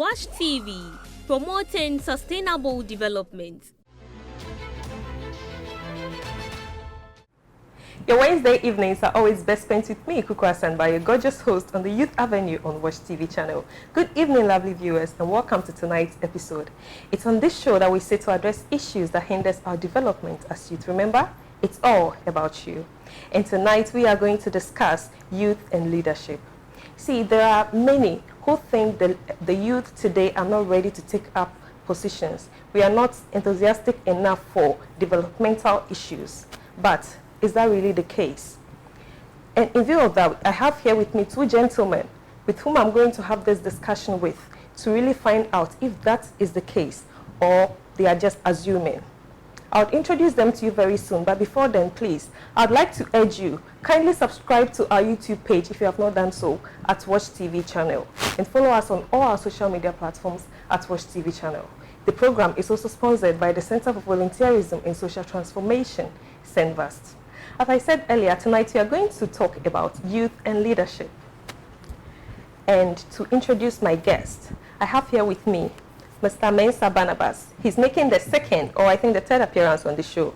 Watch TV, promoting sustainable development. Your Wednesday evenings are always best spent with me, 𝐾𝐨𝐮𝐭𝐡 by your gorgeous host on the Youth Avenue on Watch TV channel. Good evening, lovely viewers, and welcome to tonight's episode. It's on this show that we set to address issues that hinders our development as youth. Remember, it's all about you. And tonight we are going to discuss youth and leadership. See, there are many who think the youth today are not ready to take up positions. We are not enthusiastic enough for developmental issues. But is that really the case? And in view of that, I have here with me two gentlemen with whom I'm going to have this discussion with to really find out if that is the case or they are just assuming. I'll introduce them to you very soon, but before then, please, I'd like to urge you, kindly subscribe to our YouTube page if you have not done so at Watch TV channel, and follow us on all our social media platforms at Watch TV channel. The program is also sponsored by the Center for Volunteerism and Social Transformation, CENVAST. As I said earlier, tonight we are going to talk about youth and leadership. And to introduce my guest, I have here with me Mr. Mensa Barnabas. He's making the second, or I think the third appearance on the show.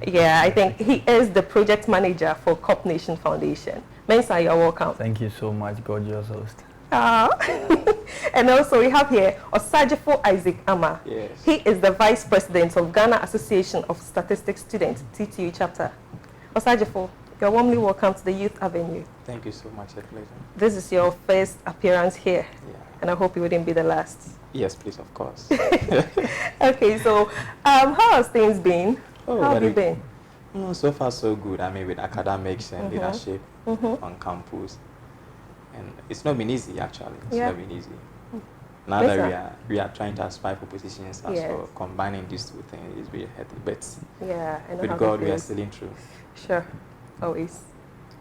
Yeah, I think he is the project manager for 𝐾𝐨𝐿 Nation Foundation. Mensa, you're welcome. Thank you so much, gorgeous host. And also we have here 𝐘𝐨𝐿 Isaac Ama. Yes. He is the Vice President of Ghana Association of Statistics Students, TTU chapter. 𝐘𝐨𝐿, you're warmly welcome to the Youth Avenue. Thank you so much, a pleasure. This is your first appearance here, and I hope it wouldn't be the last. Yes, please, of course. Okay, so how has things been? How have you been? So far, so good. I mean, with academics and leadership on campus. And it's not been easy, actually. It's not been easy. Now that we are trying to aspire for positions as well, combining these two things is really healthy. But with God, we are sailing through. Sure, always.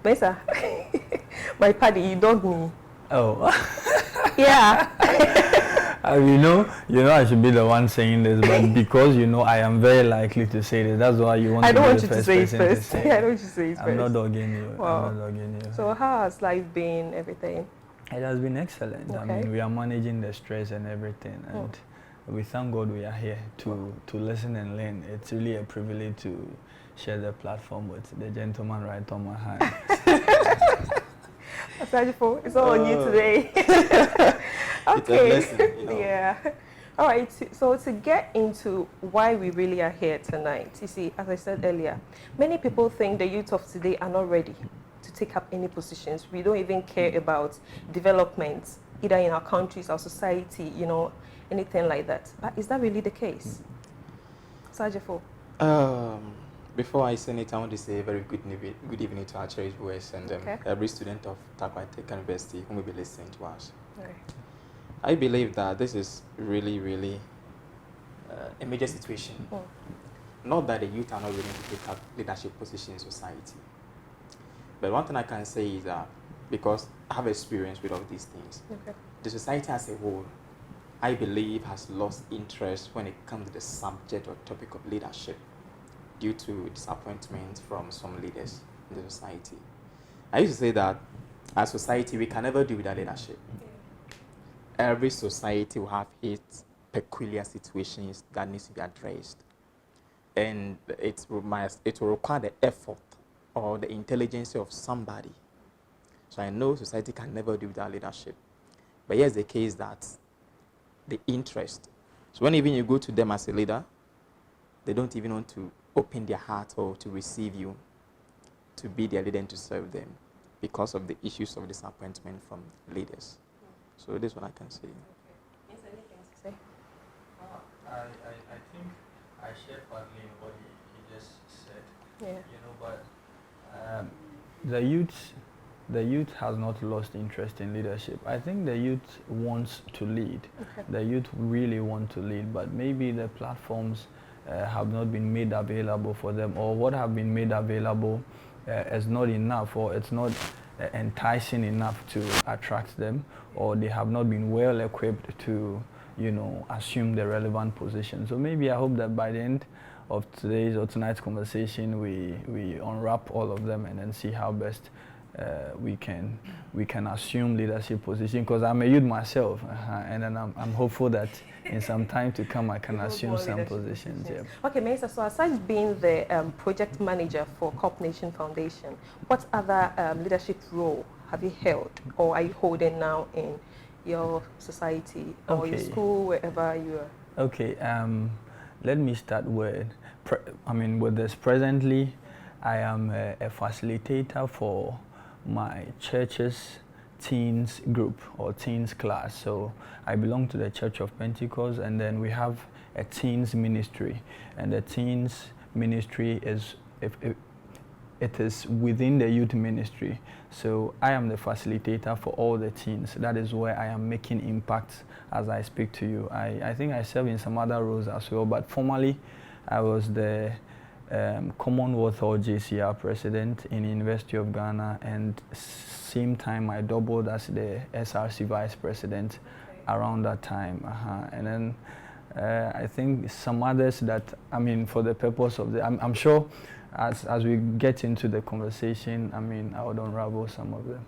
Mensa, my paddy, you dog me. Oh. Yeah. You know, I should be the one saying this, but because I am very likely to say this, that's why you want to be the first person to say it. Yeah, I don't want you to say it first. I'm not dogging you. Wow. I'm not dogging you. So how has life been, everything? It has been excellent. Okay. I mean, we are managing the stress and everything, and we thank God we are here to listen and learn. It's really a privilege to share the platform with the gentleman right on my hand. 𝐘𝐨𝐿, it's all on you today. Okay. It's a blessing, Yeah. All right. So to get into why we really are here tonight, you see, as I said earlier, many people think the youth of today are not ready to take up any positions. We don't even care about development, either in our countries, our society, anything like that. But is that really the case? 𝐘𝐨𝐿. Before I say it, I want to say a very good evening to our cherished viewers and every student of 𝐾𝐨𝐿 University who will be listening to us. Right. I believe that this is really, really a major situation. Not that the youth are not willing to take up leadership positions in society. But one thing I can say is that, because I have experience with all these things, the society as a whole, I believe, has lost interest when it comes to the subject or topic of leadership due to disappointment from some leaders in the society. I used to say that as society, we can never do without leadership. Every society will have its peculiar situations that needs to be addressed. And it will require the effort or the intelligence of somebody. So I know society can never do without leadership. But here's the case that the interest. So when even you go to them as a leader, they don't even want to open their heart or to receive you to be their leader and to serve them because of the issues of disappointment from leaders. So this is what I can say. Is there anything to say? I think I share partly in what he just said. Yeah. But the youth has not lost interest in leadership. I think the youth wants to lead. The youth really want to lead, but maybe the platforms have not been made available for them, or what have been made available is not enough, or it's not enticing enough to attract them, or they have not been well equipped to assume the relevant position. So maybe I hope that by the end of today's or tonight's conversation we unwrap all of them and then see how best we can assume leadership position, because I'm a youth myself, and then I'm hopeful that in some time to come I can assume some positions. Yeah. Okay, Mesa, so aside being the project manager for 𝐘𝐨𝐿 Foundation, what other leadership role have you held or are you holding now in your society or your school, wherever you are? Okay, let me start with, with this. Presently, I am a facilitator for my church's teens group or teens class. So I belong to the Church of Pentecost, and then we have a teens ministry, and the teens ministry is it is within the youth ministry. So I am the facilitator for all the teens. That is where I am making impact as I speak to you. I think I serve in some other roles as well, but formerly I was the Commonwealth or JCR president in the University of Ghana, and same time I doubled as the SRC vice president around that time. And then I think some others that, for the purpose of the, I'm sure as we get into the conversation, I would unravel some of them.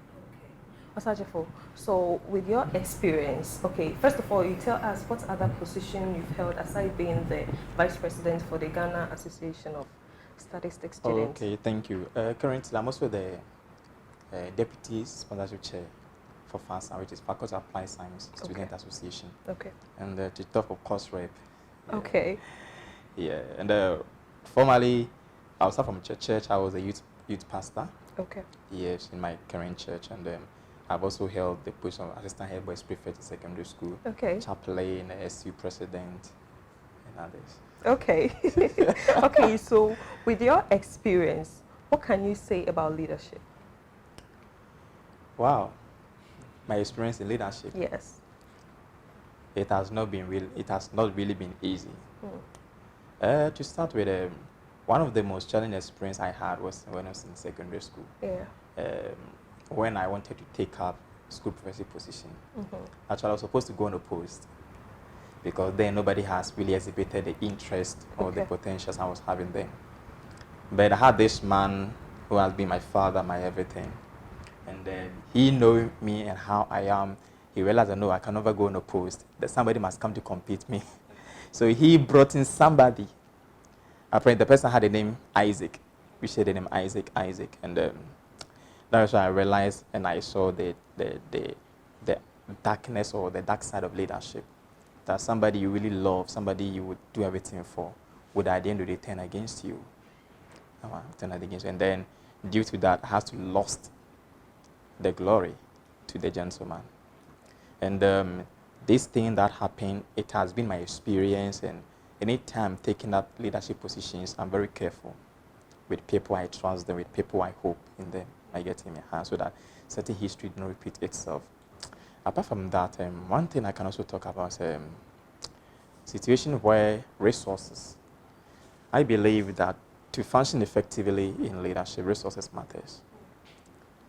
Osajefo, so with your experience, okay, first of all, you tell us what other position you've held aside being the vice president for the Ghana Association of Statistics Students. Okay, thank you. Currently, I'm also the deputy sponsorship chair for FASA, which is Faculty of Applied Science Student Association. Okay. And the top of course rep. Yeah. Okay. Yeah, and formerly, outside from church, I was a youth pastor. Okay. Yes, in my current church, and I've also held the position of assistant head boys prefect in secondary school. Okay. Chaplain, SU president, and others. Okay. Okay, so with your experience, what can you say about leadership? Wow, my experience in leadership. Yes. It has not really been easy. To start with, one of the most challenging experiences I had was when I was in secondary school. Yeah. When I wanted to take up school professor position. Actually, I was supposed to go on a post, because then nobody has really exhibited the interest or the potentials I was having then. But I had this man who has been my father, my everything. And then he knew me and how I am. He realized that no, I can never go on a post, that somebody must come to compete me. So he brought in somebody. Apparently the person had the name Isaac. We shared the name Isaac. And that's when I realized and I saw the darkness or the dark side of leadership. That somebody you really love, somebody you would do everything for, would at the end of the day turn against you. And then due to that, I have to lost the glory to the gentleman. And this thing that happened, it has been my experience, and anytime taking up leadership positions, I'm very careful with people I trust them, with people I hope in them. I get in my hands so that certain history do not repeat itself. Apart from that, one thing I can also talk about is situation where resources. I believe that to function effectively in leadership, resources matters.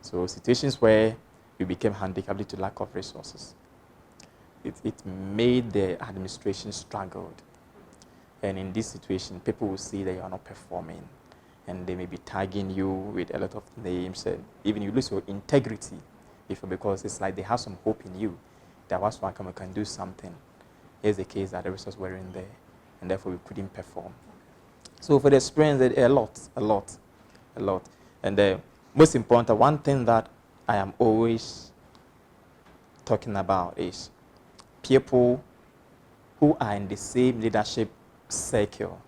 So situations where you became handicapped due to lack of resources, it made the administration struggled. And in this situation, people will see that you are not performing, and they may be tagging you with a lot of names, and even you lose your integrity because it's like they have some hope in you that once one can do something. Here's the case that the resources weren't there, and therefore we couldn't perform. So for the experience, a lot. And the most important, one thing that I am always talking about is people who are in the same leadership circle,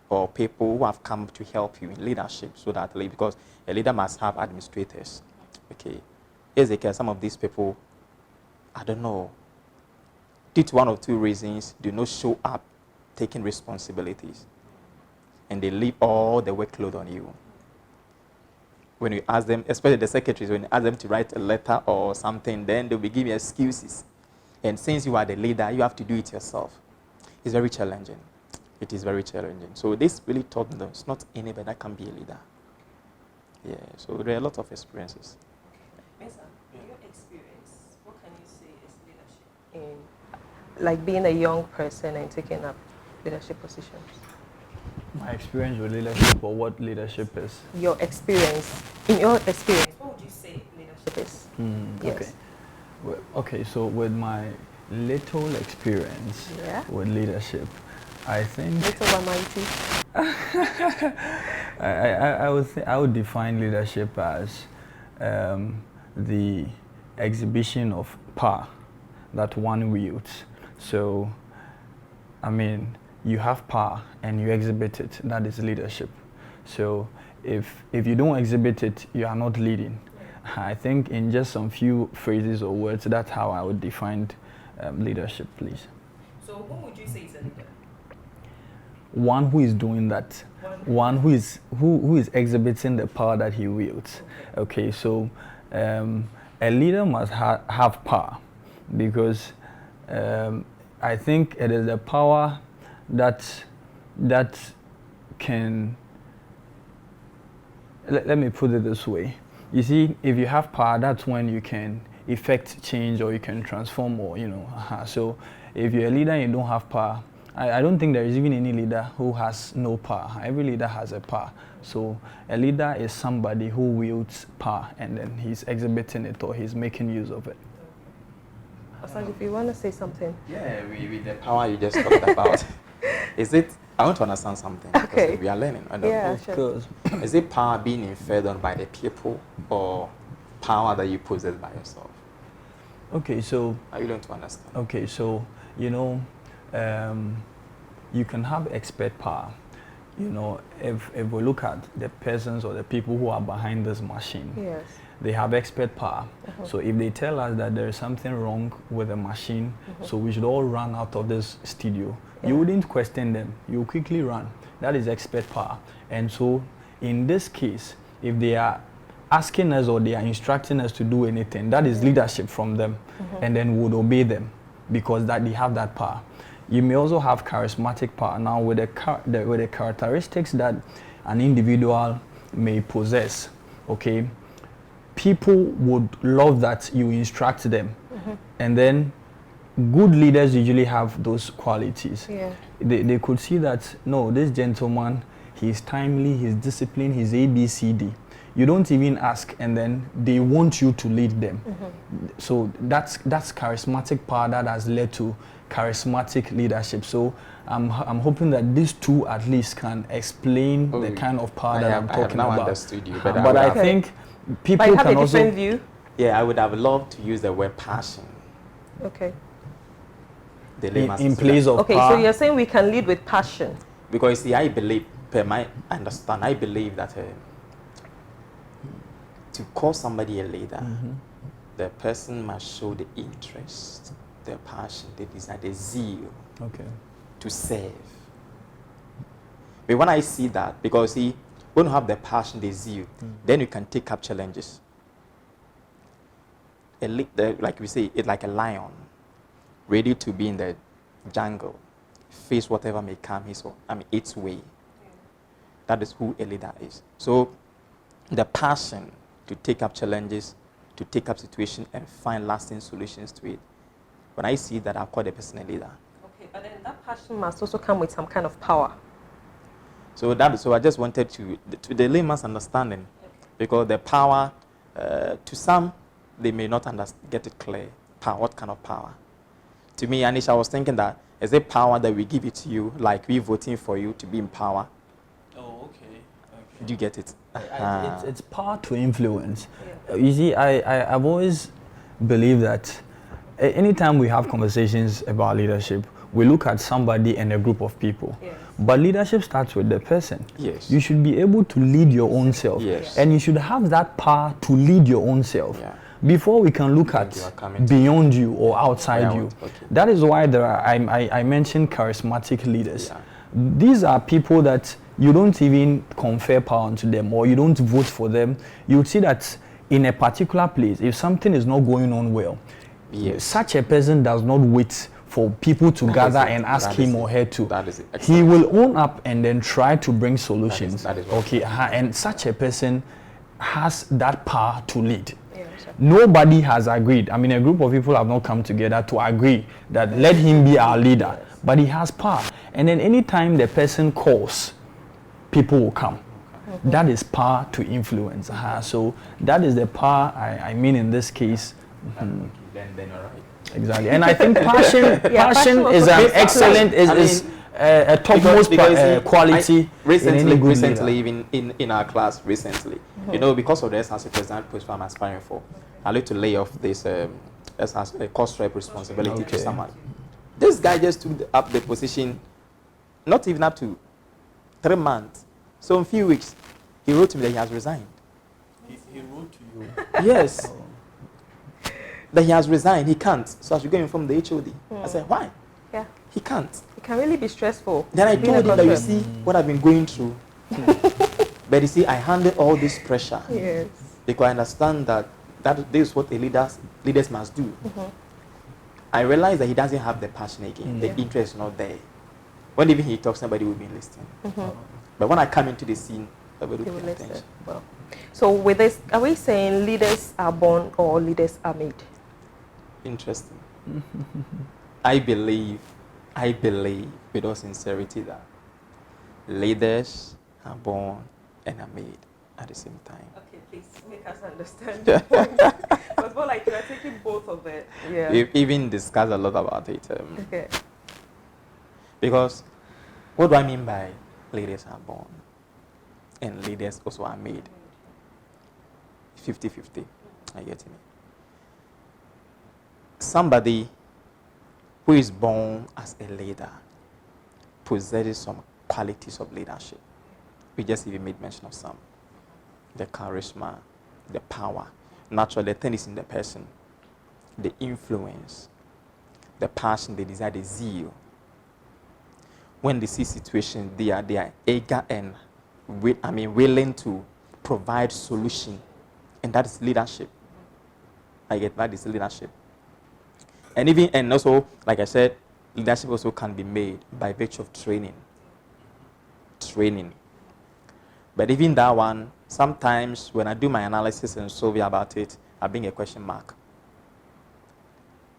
or people who have come to help you in leadership, so that because a leader must have administrators. Okay, here's the case. Some of these people, I don't know, due to one or two reasons, do not show up taking responsibilities, and they leave all the workload on you. When you ask them, especially the secretaries, when you ask them to write a letter or something, then they'll be giving excuses. And since you are the leader, you have to do it yourself. It's very challenging. It is very challenging. So this really taught them it's not anybody that can be a leader. Yeah, so there are a lot of experiences. Mesa, in your experience, what can you say is leadership in, like, being a young person and taking up leadership positions? My experience with leadership, or what leadership is? Your experience. In your experience, what would you say leadership is? Okay. Yes. Well, okay, so with my little experience with leadership, I think Little by mighty. I would define leadership as the exhibition of power that one wields. So, I mean, you have power and you exhibit it. That is leadership. So, if you don't exhibit it, you are not leading. I think in just some few phrases or words, that's how I would define leadership, please. So who would you say is a leader? One who is doing that, one who is exhibiting the power that he wields. Okay, so a leader must have power, because I think it is the power that can. Let me put it this way. You see, if you have power, that's when you can effect change, or you can transform, or So if you're a leader and you don't have power, I don't think there is even any leader who has no power. Every leader has a power. So a leader is somebody who wields power, and then he's exhibiting it, or he's making use of it. Asaj, if you want to say something. Yeah, with the power you just talked about, is it? I want to understand something. Okay. We are learning. Yeah, Of course. Is it power being inferred on by the people, or power that you possess by yourself? Okay, so. Are you going to understand? Okay, so you can have expert power. If we look at the persons or the people who are behind this machine, Yes. they have expert power. So if they tell us that there is something wrong with the machine, so we should all run out of this studio, you wouldn't question them. You quickly run. That is expert power. And so in this case, if they are asking us or they are instructing us to do anything, that is leadership from them, and then we would obey them, because that they have that power. You may also have charismatic power. Now, with the characteristics that an individual may possess, okay, people would love that you instruct them, and then good leaders usually have those qualities. Yeah. They could see that, no, this gentleman, he's timely, he's disciplined, he's ABCD. You don't even ask, and then they want you to lead them. So that's charismatic power that has led to charismatic leadership. So I'm hoping that these two at least can explain the kind of power that I'm talking I have now about. understood you, But I think people But you have can a also. different view. Yeah, I would have loved to use the word passion. Okay. The layman's In so place that- of Okay, power. so you're saying we can lead with passion. Because see, I believe, per my understand, I believe that to call somebody a leader, the person must show the interest, the passion, the desire, the zeal to serve. But when I see that, because see, when you have the passion, the zeal, then you can take up challenges. Like we say, it's like a lion, ready to be in the jungle, face whatever may come its way. That is who a leader is. So the passion to take up challenges, to take up situations and find lasting solutions to it. When I see that, I call the person a leader. Okay, but then that passion must also come with some kind of power. So I just wanted to the layman's understanding, because the power, to some, they may not get it clear. Power, what kind of power? To me, Anisha, I was thinking that is it power that we give it to you, like we voting for you to be in power? Oh, okay. Do you get it? It's power to influence. You see, I've always believed that anytime we have conversations about leadership, we look at somebody and a group of people. Yes. But leadership starts with the person. Yes. You should be able to lead your own self. Yes. And you should have that power to lead your own self. Yeah. Before we can look You are at coming to- beyond you or outside you. Okay. That is why I mentioned charismatic leaders. Yeah. These are people that you don't even confer power onto them, or you don't vote for them. You would see that in a particular place, if something is not going on well, Yes. such a person does not wait for people to gather and ask him or her to. That is it. He will own up and then try to bring solutions. That is what- Okay, and such a person has that power to lead. Yeah, sure. Nobody has agreed. I mean, a group of people have not come together to agree that let him be our leader, but he has power. And then anytime the person calls, people will come. That is power to influence. So that is the power I mean in this case. Then all right. Exactly. And I think passion is an excellent, is a topmost quality. Recently, even in our class, you know, because of the SRC president post I'm aspiring for, I need to lay off this SRC cost rep responsibility to someone. This guy just took up the position, not even up to 3 months. So in a few weeks, he wrote to me that he has resigned. He wrote to you? Yes. That he has resigned. He can't. So I should go inform the HOD. I said, why? Yeah. He can't. It can really be stressful. Then I told him that, you see what I've been going through. But you see, I handle all this pressure. Yes. Because I understand that this is what the leaders must do. I realize that he doesn't have the passion again. The interest is not there. When even he talks, somebody will be listening. But when I come into the scene, everybody will pay attention. Well, so with this, are we saying leaders are born or leaders are made? Interesting. I believe with all sincerity that leaders are born and are made at the same time. Okay, please make us understand the point. But more like you are taking both of it. Yeah. We've even discussed a lot about it. Okay. Because what do I mean by leaders are born and leaders also are made? 50-50. I get it. Somebody who is born as a leader possesses some qualities of leadership. We just even made mention of some. The charisma, the power. Naturally, the thing is in the person. The influence, the passion, the desire, the zeal. When they see situation, they are eager and willing to provide solution. And that is leadership. I get that is leadership. And also, like I said, leadership also can be made by virtue of training. But even that one, sometimes when I do my analysis and survey about it, I bring a question mark.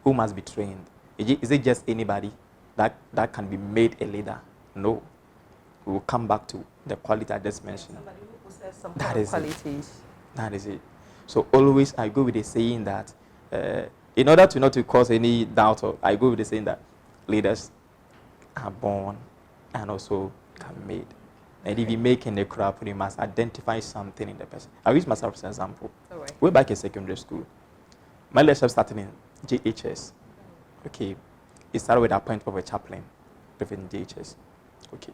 Who must be trained? Is it just anybody that can be made a leader? No. We will come back to the quality I just mentioned. Somebody who possesses some kind of qualities. That is it. So always I go with the saying that, in order to not to cause any doubt, I go with the saying that leaders are born and also are made. And if you make in the crowd, you must identify something in the person. I use myself as an example. Right. Way back in secondary school, my lecture started in JHS. Okay. It started with the appointment of a chaplain within JHS. Okay.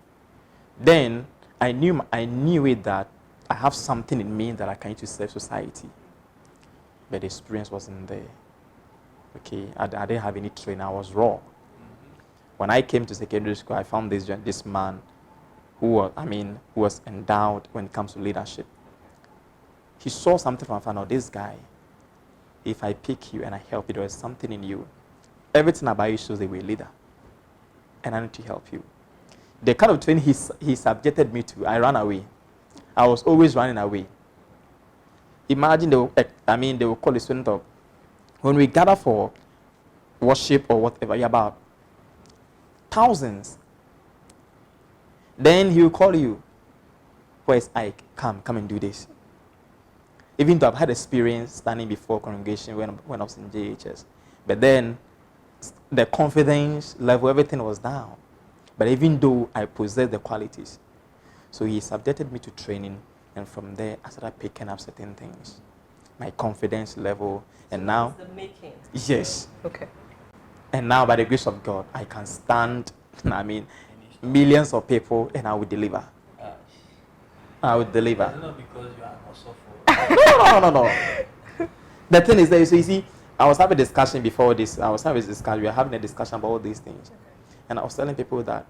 Then I knew it that I have something in me that I can use to serve society. But the experience wasn't there. Okay. I didn't have any training. I was raw. When I came to secondary school, I found this man who was endowed when it comes to leadership. He saw something from afar. Now, this guy, if I pick you and I help you, there is something in you. Everything about you shows that you're a leader. And I need to help you. The kind of training he subjected me to, I ran away. I was always running away. Imagine they will call the student up. When we gather for worship or whatever, about thousands. Then he will call you. Where's Ike? Come and do this. Even though I've had experience standing before congregation when I was in JHS. But then the confidence level, everything was down. But even though I possessed the qualities, so he subjected me to training, and from there I started picking up certain things. My confidence level, and now, the making. Yes. Okay. And now, by the grace of God, I can stand, millions of people, and I will deliver. I will deliver. It's not because you are not No. The thing is that, so you see, I was having a discussion before this. We were having a discussion about all these things. Okay. And I was telling people that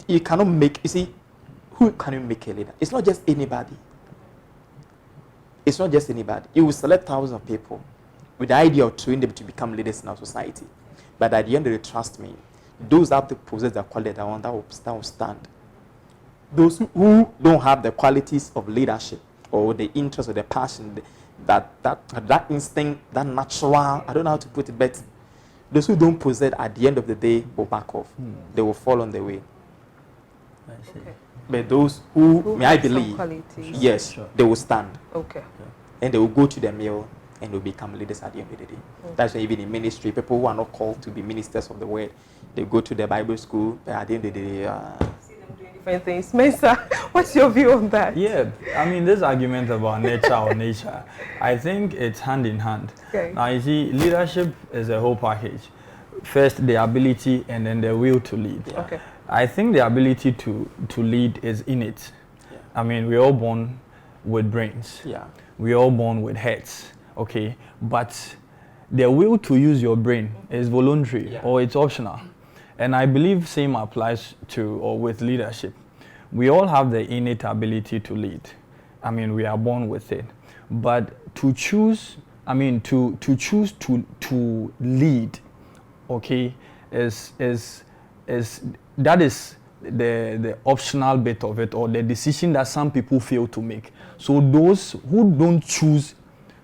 you cannot make, you see, who can you make a leader? It's not just anybody. It's not just anybody. You will select thousands of people with the idea of training them to become leaders in our society. But at the end of the day, trust me, those that possess the quality that will stand. Those who don't have the qualities of leadership or the interest or the passion, that instinct, that natural, I don't know how to put it, but those who don't possess at the end of the day will back off. They will fall on the way. I see. Okay. But those who may I have some believe, qualities. yes, Sure. they will stand. Okay. And they will go to the mill and they'll become leaders at the end of the day. That's why even in ministry, people who are not called to be ministers of the word, they go to the Bible school, but at the end of the day, See them doing different things. Mensa, what's your view on that? Yeah, I mean, this argument about nature or nature, I think it's hand in hand. Okay. Now, you see, leadership is a whole package. First, the ability and then the will to lead. Yeah. Okay. I think the ability to lead is innate. Yeah. I mean, we're all born with brains. yeah, We're all born with heads, okay? But the will to use your brain is voluntary Yeah. or it's optional. And I believe same applies to or with leadership. We all have the innate ability to lead. I mean, we are born with it. But to choose, I mean, to choose to lead, okay, is that is the optional bit of it, or the decision that some people fail to make. So those who don't choose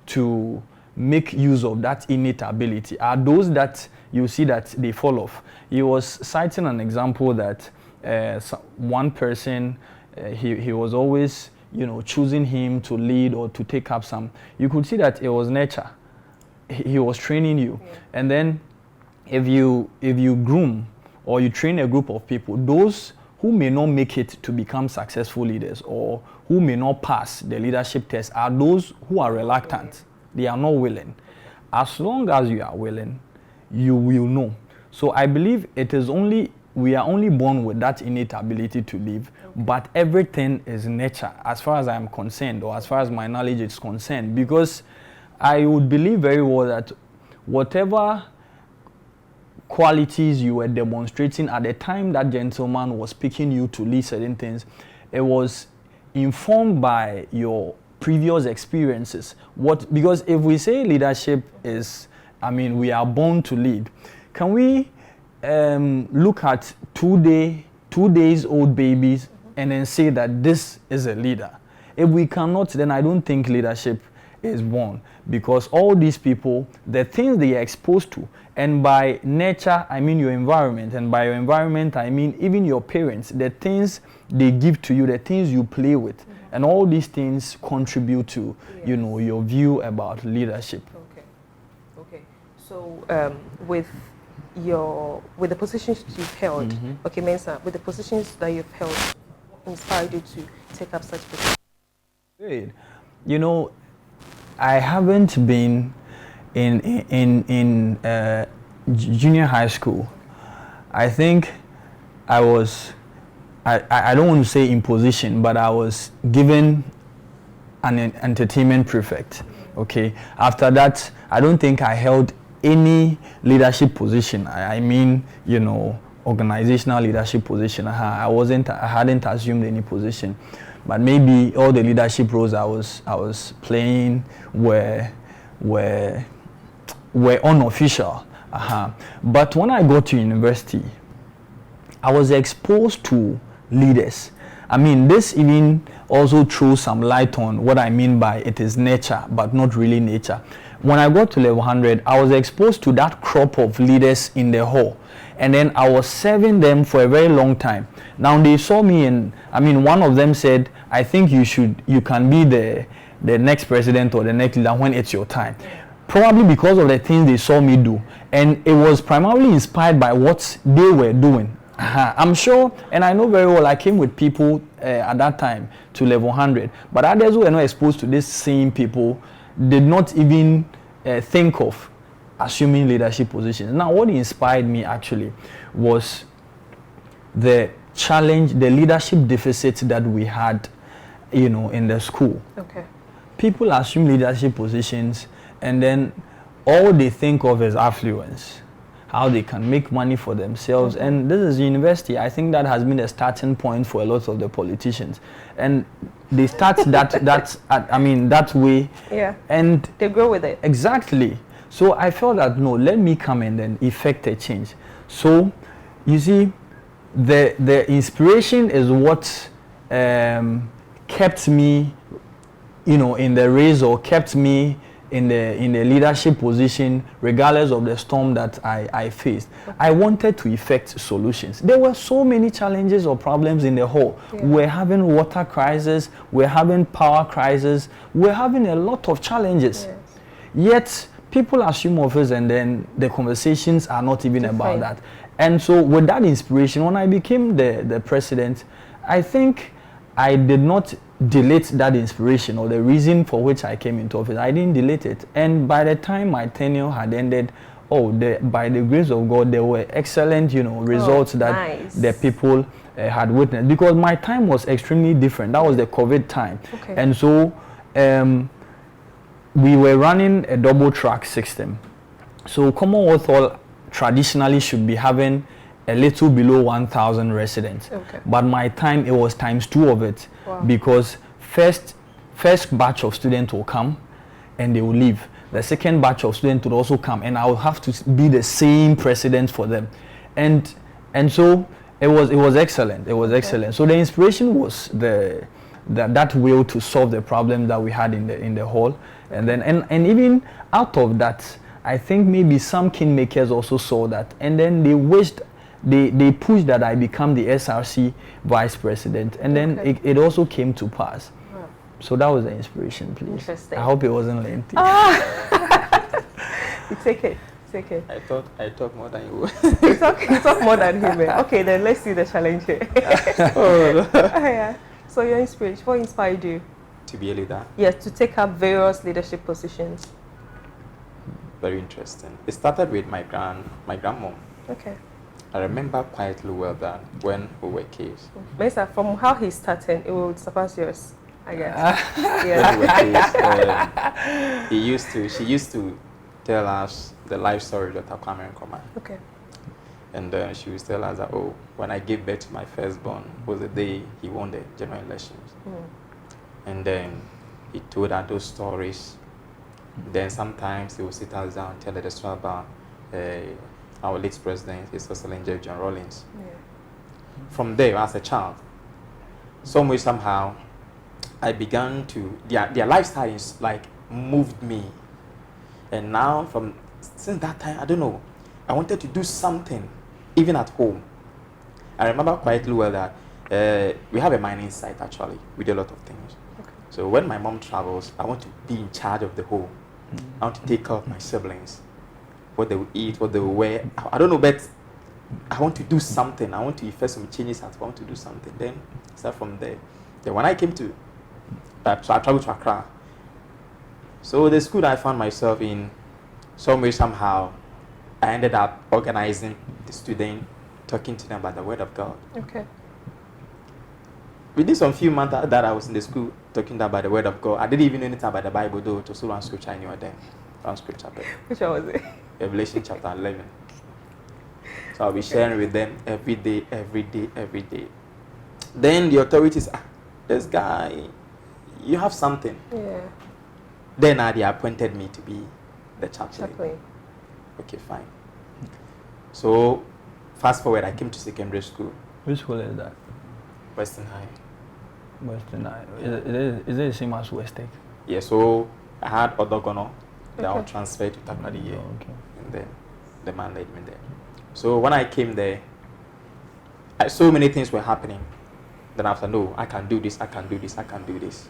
to make use of that innate ability are those that you see that they fall off. He was citing an example that one person, he was always, you know, choosing him to lead or to take up some. You could see that it was nature. He was training you. Yeah. And then if you groom or you train a group of people, those who may not make it to become successful leaders or who may not pass the leadership test are those who are reluctant. They are not willing. As long as you are willing, you will know. So I believe we are only born with that innate ability to live, but everything is nature as far as I am concerned, or as far as my knowledge is concerned, because I would believe very well that whatever qualities you were demonstrating at the time that gentleman was picking you to lead certain things, it was informed by your previous experiences. Because if we say leadership is, I mean, we are born to lead, can we look at 2 days old babies and then say that this is a leader? If we cannot, then I don't think leadership is born, because all these people, the things they are exposed to, and by nature I mean your environment, and by your environment I mean even your parents, the things they give to you, the things you play with, and all these things contribute to, you know, your view about leadership. Okay. So with the positions you've held, okay, Mensa, with the positions that you've held, what inspired you to take up such positions? Great. You know, I haven't been in junior high school. I think I was, I don't want to say in position, but I was given an entertainment prefect. Okay. After that, I don't think I held any leadership position. I mean, you know, organizational leadership position. I hadn't assumed any position. But maybe all the leadership roles I was playing were unofficial. But when I got to university, I was exposed to leaders. I mean, this even also throws some light on what I mean by it is nature, but not really nature. When I got to level 100, I was exposed to that crop of leaders in the hall. And then I was serving them for a very long time. Now they saw me, and I mean, one of them said, I think you can be the next president or the next leader when it's your time. Probably because of the things they saw me do. And it was primarily inspired by what they were doing. I'm sure, and I know very well, I came with people at that time to level 100, but others who were not exposed to these same people did not even think of assuming leadership positions. Now, what inspired me actually was the challenge, the leadership deficit that we had, you know, in the school. Okay. People assume leadership positions, and then all they think of is affluence, how they can make money for themselves. And this is university. I think that has been a starting point for a lot of the politicians. And they start that way. Yeah. And they grow with it. Exactly. So I felt that, no, let me come and then effect a change. So, you see, the inspiration is what kept me, you know, in the race, or kept me in the leadership position, regardless of the storm that I faced, I wanted to effect solutions. There were so many challenges or problems in the hall. Yeah. We're having water crisis, we're having power crisis, we're having a lot of challenges. Yes. Yet people assume office and then the conversations are not even about Fine. that. And so with that inspiration, when I became the president, I think I did not delete that inspiration or the reason for which I came into office. I didn't delete it. And by the time my tenure had ended, by the grace of God, there were excellent, results that nice. the people had witnessed. Because my time was extremely different. That was the COVID time. Okay. And so we were running a double track system. So Commonwealth Hall traditionally should be having a little below 1,000 residents. Okay. But my time, it was ×2 of it. Wow. Because first batch of students will come and they will leave. The second batch of students will also come, and I will have to be the same president for them. And so it was excellent. It was excellent. So the inspiration was that will to solve the problem that we had in the hall. And then and even out of that, I think maybe some kingmakers also saw that, and then they wished, they pushed that I become the SRC vice president, and then it also came to pass. Wow. So that was the inspiration, please. Interesting. I hope it wasn't lengthy. You take it. Take it. I talk more than you. You talk more than him. Okay, then let's see the challenge here. Yeah. So your inspiration, what inspired you? To be a leader. Yes, to take up various leadership positions. Very interesting. It started with my grandmom. Okay. I remember quietly well that when we were kids. Mesa, from how he started, it will surpass yours, I guess. When we were kids, she used to tell us the life story of 𝐘𝐨𝐮𝐭𝐡 𝐚𝐧𝐝. Okay. And she would tell us that, when I gave birth to my firstborn was the day he won the general elections. And then he told us those stories. Then sometimes he would sit us down and tell us the story about our late president, His Excellency John Rawlings. Yeah. From there, as a child, some way, somehow, I began to, their lifestyle is like moved me. And now, since that time, I don't know, I wanted to do something, even at home. I remember quietly well that we have a mining site, actually. We do a lot of things. Okay. So when my mom travels, I want to be in charge of the whole. I want to take care of my siblings, what they will eat, what they will wear. I don't know, but I want to do something. I want to effect some changes. I want to do something. Then start from there. Then when I came to, so I traveled to Accra. So the school I found myself in, some way, somehow, I ended up organizing the students, talking to them about the Word of God. Okay. Within some few months that I was in the school talking about the Word of God, I didn't even know anything about the Bible, though. It was one scripture I knew then. One scripture. Which one was it? Revelation chapter 11. So I'll be sharing with them every day, every day, every day. Then the authorities, this guy, you have something. Yeah. Then they appointed me to be the chaplain. Okay, fine. So fast forward, I came to secondary school. Which school is that? Western High. Western High. Is it the same as West Tech? Yeah, so I had Odogono. Then I was transferred to Takradiye. Okay. And then the man led me there. So when I came there, so many things were happening. Then after, no, I can do this, I can do this, I can do this.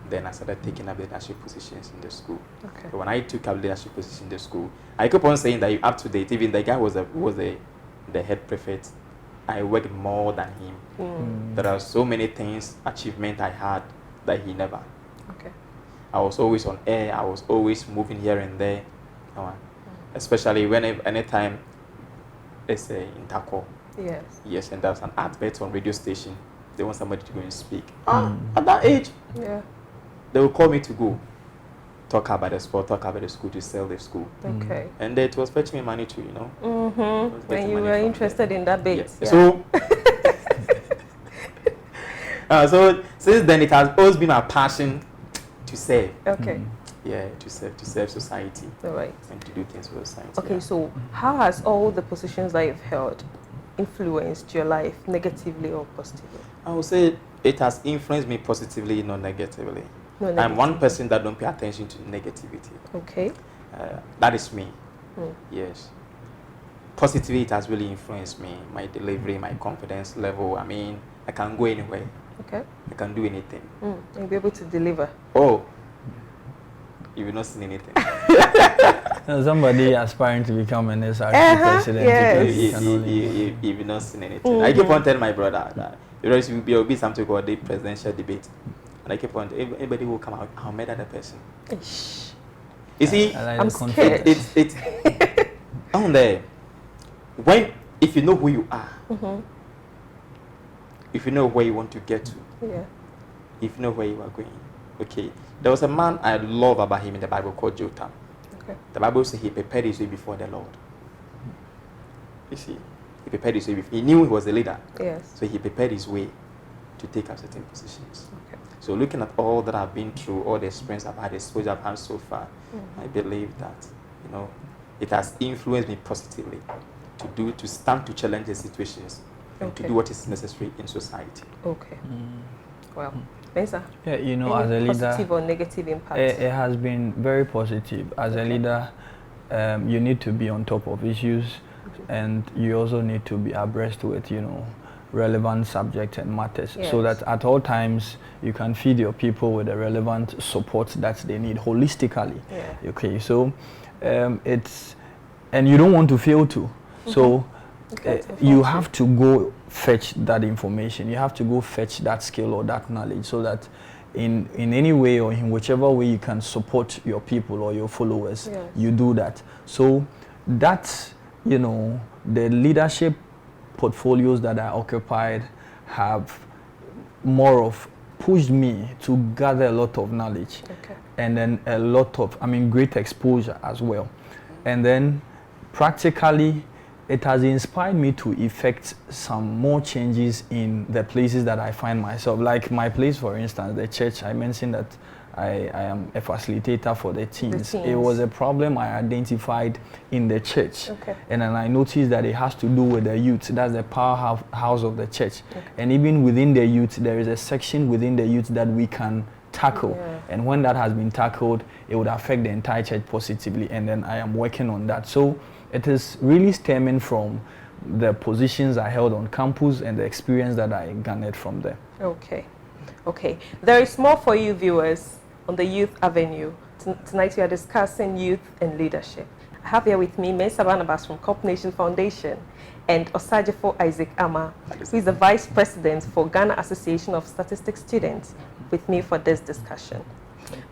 Then I started taking up leadership positions in the school. Okay. So when I took up leadership positions in the school, I kept on saying that you're up to date. Even the guy was the head prefect. I worked more than him. There are so many things, achievement I had that he never. Okay. I was always on air. I was always moving here and there. Especially anytime it's a intercall. Yes. Yes, and there's an advert on radio station. They want somebody to go and speak. At that age, Yeah. they will call me to go talk about the sport, talk about the school, to sell the school. Okay. And it was fetching me money too, When you were interested in that bit. Yeah. So, so since then, it has always been our passion to serve. Okay. Yeah, to serve society. All right. And to do things for society. Okay, yeah. so how has all the positions that you've held influenced your life negatively or positively? I would say it has influenced me positively, not negatively. No I'm one negativity. person that don't pay attention to negativity. Okay. That is me. Yes. Positively, it has really influenced me, my delivery, my confidence level. I mean, I can go anywhere. Okay. I can do anything. You'll be able to deliver. Oh, you will not see anything. Somebody aspiring to become an SRC president, because he can only you will not see anything. I keep on telling my brother that there will be something called the presidential debate, and I keep on anybody who will come out, I'll murder that person. You see, I'm scared. It's on there. If you know who you are, if you know where you want to get to, if you know where you are going, okay. There was a man I love about him in the Bible called Jotham. Okay. The Bible says he prepared his way before the Lord. You see, he prepared his way before. He knew he was a leader. Yes. So he prepared his way to take up certain positions. Okay. So looking at all that I've been through, all the experience I've had, the exposure I've had so far, I believe that, it has influenced me positively to stand to challenge the situations and to do what is necessary in society. Okay. Well, Mensa, yeah, as a leader, positive or negative impact? It has been very positive. As a leader, you need to be on top of issues, and you also need to be abreast with, relevant subjects and matters, so that at all times you can feed your people with the relevant support that they need holistically. Okay, so and you don't want to fail to. So you have to go fetch that information. You have to go fetch that skill or that knowledge, so that in any way or in whichever way you can support your people or your followers, you do that. So that's, the leadership portfolios that I occupied have more of pushed me to gather a lot of knowledge, and then a lot of, great exposure as well. And then practically, it has inspired me to effect some more changes in the places that I find myself. Like my place, for instance, the church. I mentioned that I am a facilitator for the teens. It was a problem I identified in the church. And then I noticed that it has to do with the youth. That's the powerhouse of the church. And even within the youth, there is a section within the youth that we can tackle. And when that has been tackled, it would affect the entire church positively. And then I am working on that. So it is really stemming from the positions I held on campus and the experience that I garnered from there. Okay. There is more for you viewers on the Youth Avenue. Tonight we are discussing youth and leadership. I have here with me Mensa Barnabas from Cup Nation Foundation and Osagyefo Isaac Ama, who is the Vice President for Ghana Association of Statistics Students, with me for this discussion.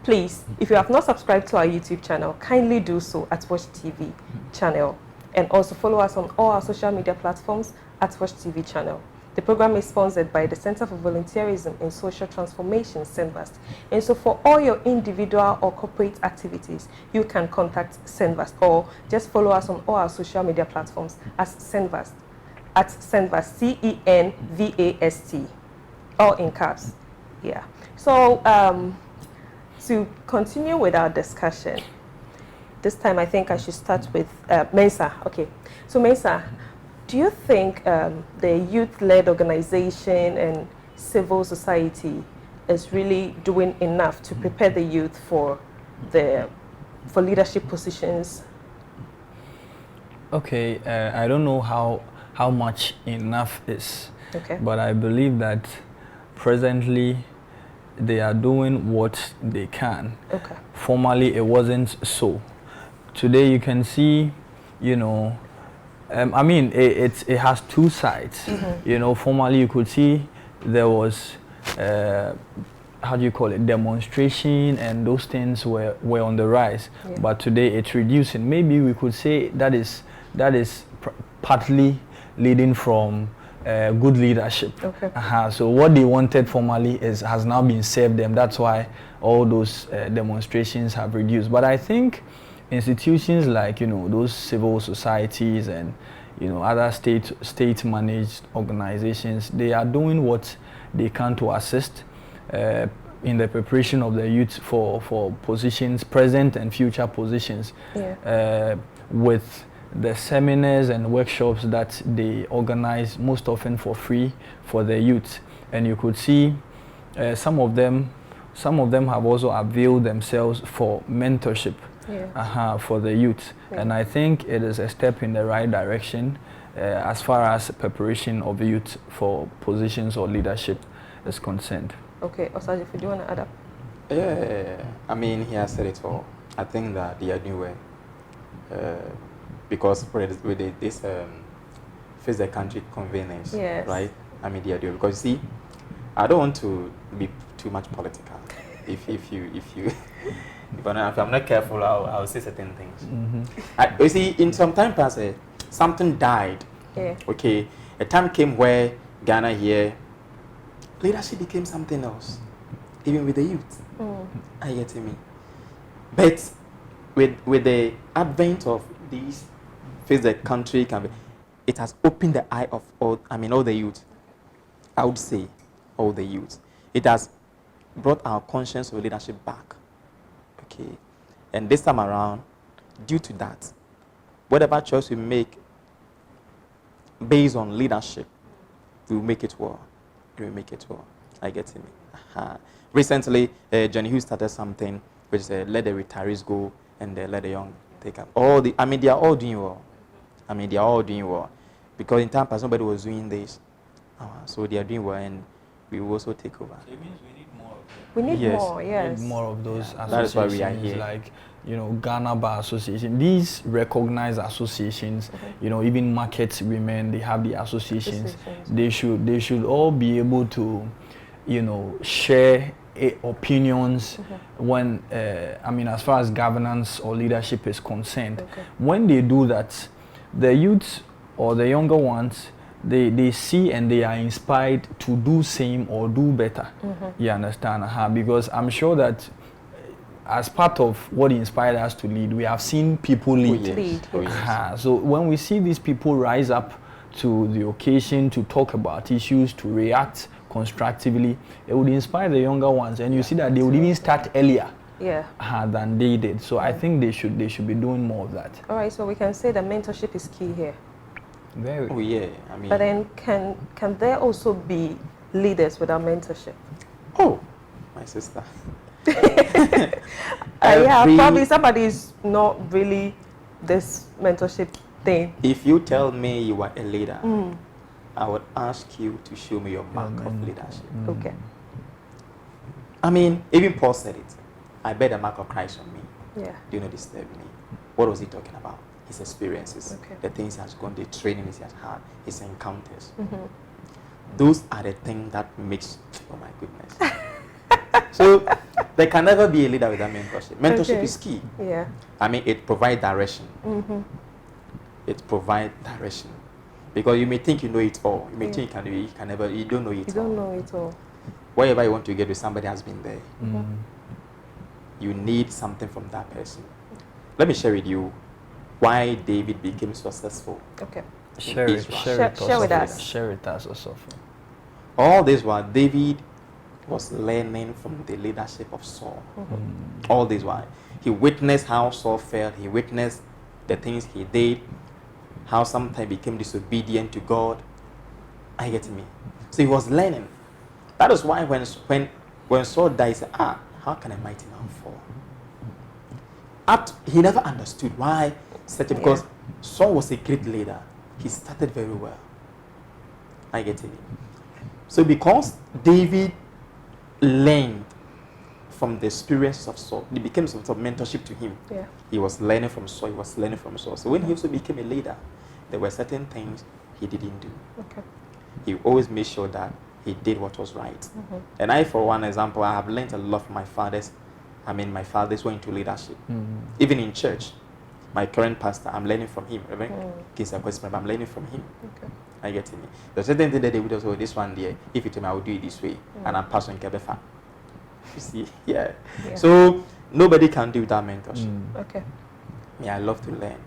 Please, if you have not subscribed to our YouTube channel, kindly do so at Watch TV channel, and also follow us on all our social media platforms at Watch TV channel. The program is sponsored by the Center for Volunteerism in Social Transformation, CENVAST. And so for all your individual or corporate activities, you can contact CENVAST, or just follow us on all our social media platforms as CENVAST, at CENVAST, CENVAST, all in caps. Yeah. So to continue with our discussion, this time I think I should start with Mensa. Okay. So Mensa, do you think the youth-led organization and civil society is really doing enough to prepare the youth for leadership positions? Okay, I don't know how much enough is, but I believe that presently they are doing what they can. Formerly it wasn't so. Today you can see, it has two sides. Formerly you could see there was, demonstration, and those things were on the rise. But today it's reducing. Maybe we could say that is partly leading from good leadership. So what they wanted formerly has now been served them. That's why all those demonstrations have reduced. But I think institutions like those civil societies and other state managed organizations, they are doing what they can to assist in the preparation of the youth for positions, present and future positions, with the seminars and workshops that they organize, most often for free, for the youth. And you could see some of them some of them have also availed themselves for mentorship for the youth. And I think it is a step in the right direction as far as preparation of youth for positions or leadership is concerned. Okay, Osaji, do you want to add up? Yeah, I mean, he has said it all. I think that they are doing well. Because with this Face the Country convenience, right? I mean, they are doing, because see, I don't want to be too much political. if I'm not careful, I'll say certain things. You see, in some time past, something died. Okay, a time came where Ghana here, leadership became something else, even with the youth. I get me. But with the advent of these Face the Country campaign, it has opened the eye of all the youth. I would say all the youth. It has brought our conscience of leadership back. Okay. And this time around, due to that, whatever choice we make based on leadership, we will make it well. We will make it well. I get it. Recently, Johnny Hughes started something which said, let the retirees go and let the young take up. They are all doing well. They are all doing well. Because in time past, nobody was doing this. So they are doing well, and we will also take over. So it means we need more of them. We need more, yes. We need more of those associations. That is why we are here. Like, Ghana Bar Association. These recognized associations, even market women, they have the associations. They should all be able to, share opinions when, as far as governance or leadership is concerned. When they do that, the youth or the younger ones, they see and they are inspired to do same or do better. You understand? Because I'm sure that as part of what inspired us to lead, we have seen people lead. So when we see these people rise up to the occasion to talk about issues, to react constructively, it would inspire the younger ones, and you see that they would even start earlier than they did. So I think they should be doing more of that. All right, so we can say that mentorship is key here. Very. Oh yeah, But then can there also be leaders without mentorship? Oh, my sister. Probably somebody is not really this mentorship thing. If you tell me you are a leader, I would ask you to show me your mark of leadership. Okay. Even Paul said it. I bear the mark of Christ on me. Do not disturb me. What was he talking about? His experiences, the things he has gone, the training he has had, his encounters. Those are the things that makes, oh my goodness. So there can never be a leader without mentorship. Mentorship is key. It provides direction. It provides direction. Because you may think you know it all. You may think you can do it. You don't know it all. You don't know it all. Wherever you want to get with, somebody has been there. You need something from that person. Let me share with you why David became successful. Okay. Share with us. Share with us also. All this while David was learning from the leadership of Saul. All this while he witnessed how Saul felt. He witnessed the things he did, how sometimes he became disobedient to God. I get me. So he was learning. That is why when Saul died, he said, how can a mighty man fall? He never understood why such a, because Saul was a great leader. He started very well. I get it. So because David learned from the experiences of Saul, it became some sort of mentorship to him. He was learning from Saul. He was learning from Saul. So when he also became a leader, there were certain things he didn't do. He always made sure that he did what was right. And I, for one example, I have learned a lot from my fathers. My fathers went into leadership. Even in church, my current pastor, I'm learning from him. 𝐾𝐨𝐮𝐭𝐡 𝐚𝐧𝐝, I'm learning from him. I get it. There's certain things that they would also, this one there, if you tell me I will do it this way, and I'm passing 𝐾𝐽𝐵. You see, So nobody can do that mentorship. I love to learn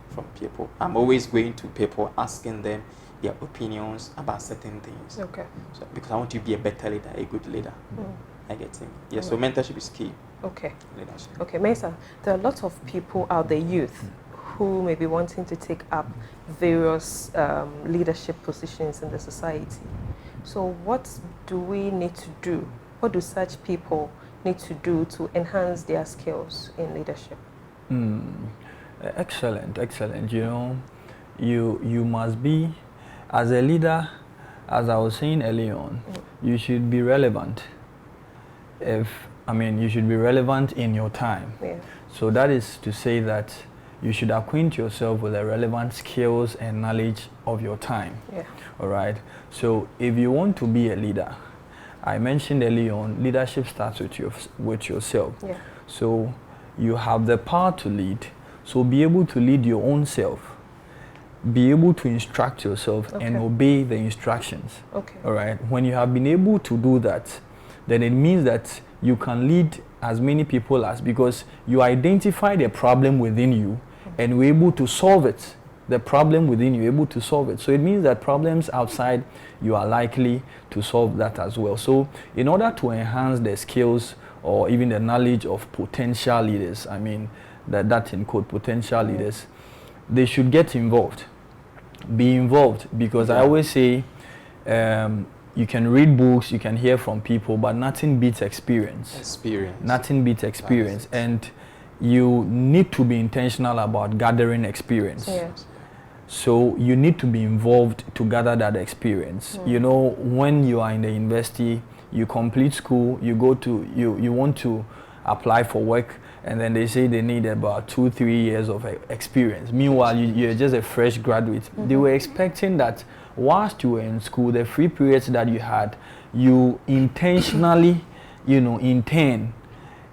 from people. I'm always going to people, asking them their opinions about certain things. So, because I want to be a better leader, a good leader. I get it. So mentorship is key. Leadership. Okay, Mesa, there are lots of people out there, youth, who may be wanting to take up various leadership positions in the society. So what do we need to do? What do such people need to do to enhance their skills in leadership? Excellent, excellent. You know, you must be, as a leader, as I was saying earlier on, you should be relevant. You should be relevant in your time. Yeah. So that is to say that you should acquaint yourself with the relevant skills and knowledge of your time. Yeah. All right. So if you want to be a leader, I mentioned earlier on, leadership starts with yourself. Yeah. So you have the power to lead. So be able to lead your own self. Be able to instruct yourself and obey the instructions. Okay. All right. When you have been able to do that, then it means that you can lead as many people as, because you identify the problem within you and you're able to solve it. The problem within you, able to solve it. So it means that problems outside, you are likely to solve that as well. So in order to enhance the skills or even the knowledge of potential leaders, I mean, that in quote, potential leaders, they should get involved. Be involved, because I always say, you can read books, you can hear from people, but nothing beats experience. Nothing beats experience. And you need to be intentional about gathering experience. Yes. So you need to be involved to gather that experience. You know, when you are in the university, you complete school, you go to, you want to apply for work, and then they say they need about 2-3 years of experience. Meanwhile, you're just a fresh graduate. They were expecting that whilst you were in school, the free periods that you had, you intentionally, intern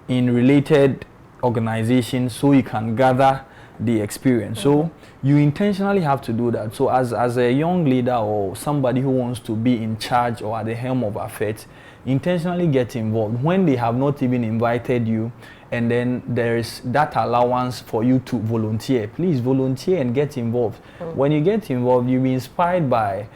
in related organizations so you can gather the experience. So you intentionally have to do that. So as a young leader or somebody who wants to be in charge or at the helm of affairs, intentionally get involved when they have not even invited you, and then there is that allowance for you to volunteer. Please volunteer and get involved. When you get involved, you'll be inspired by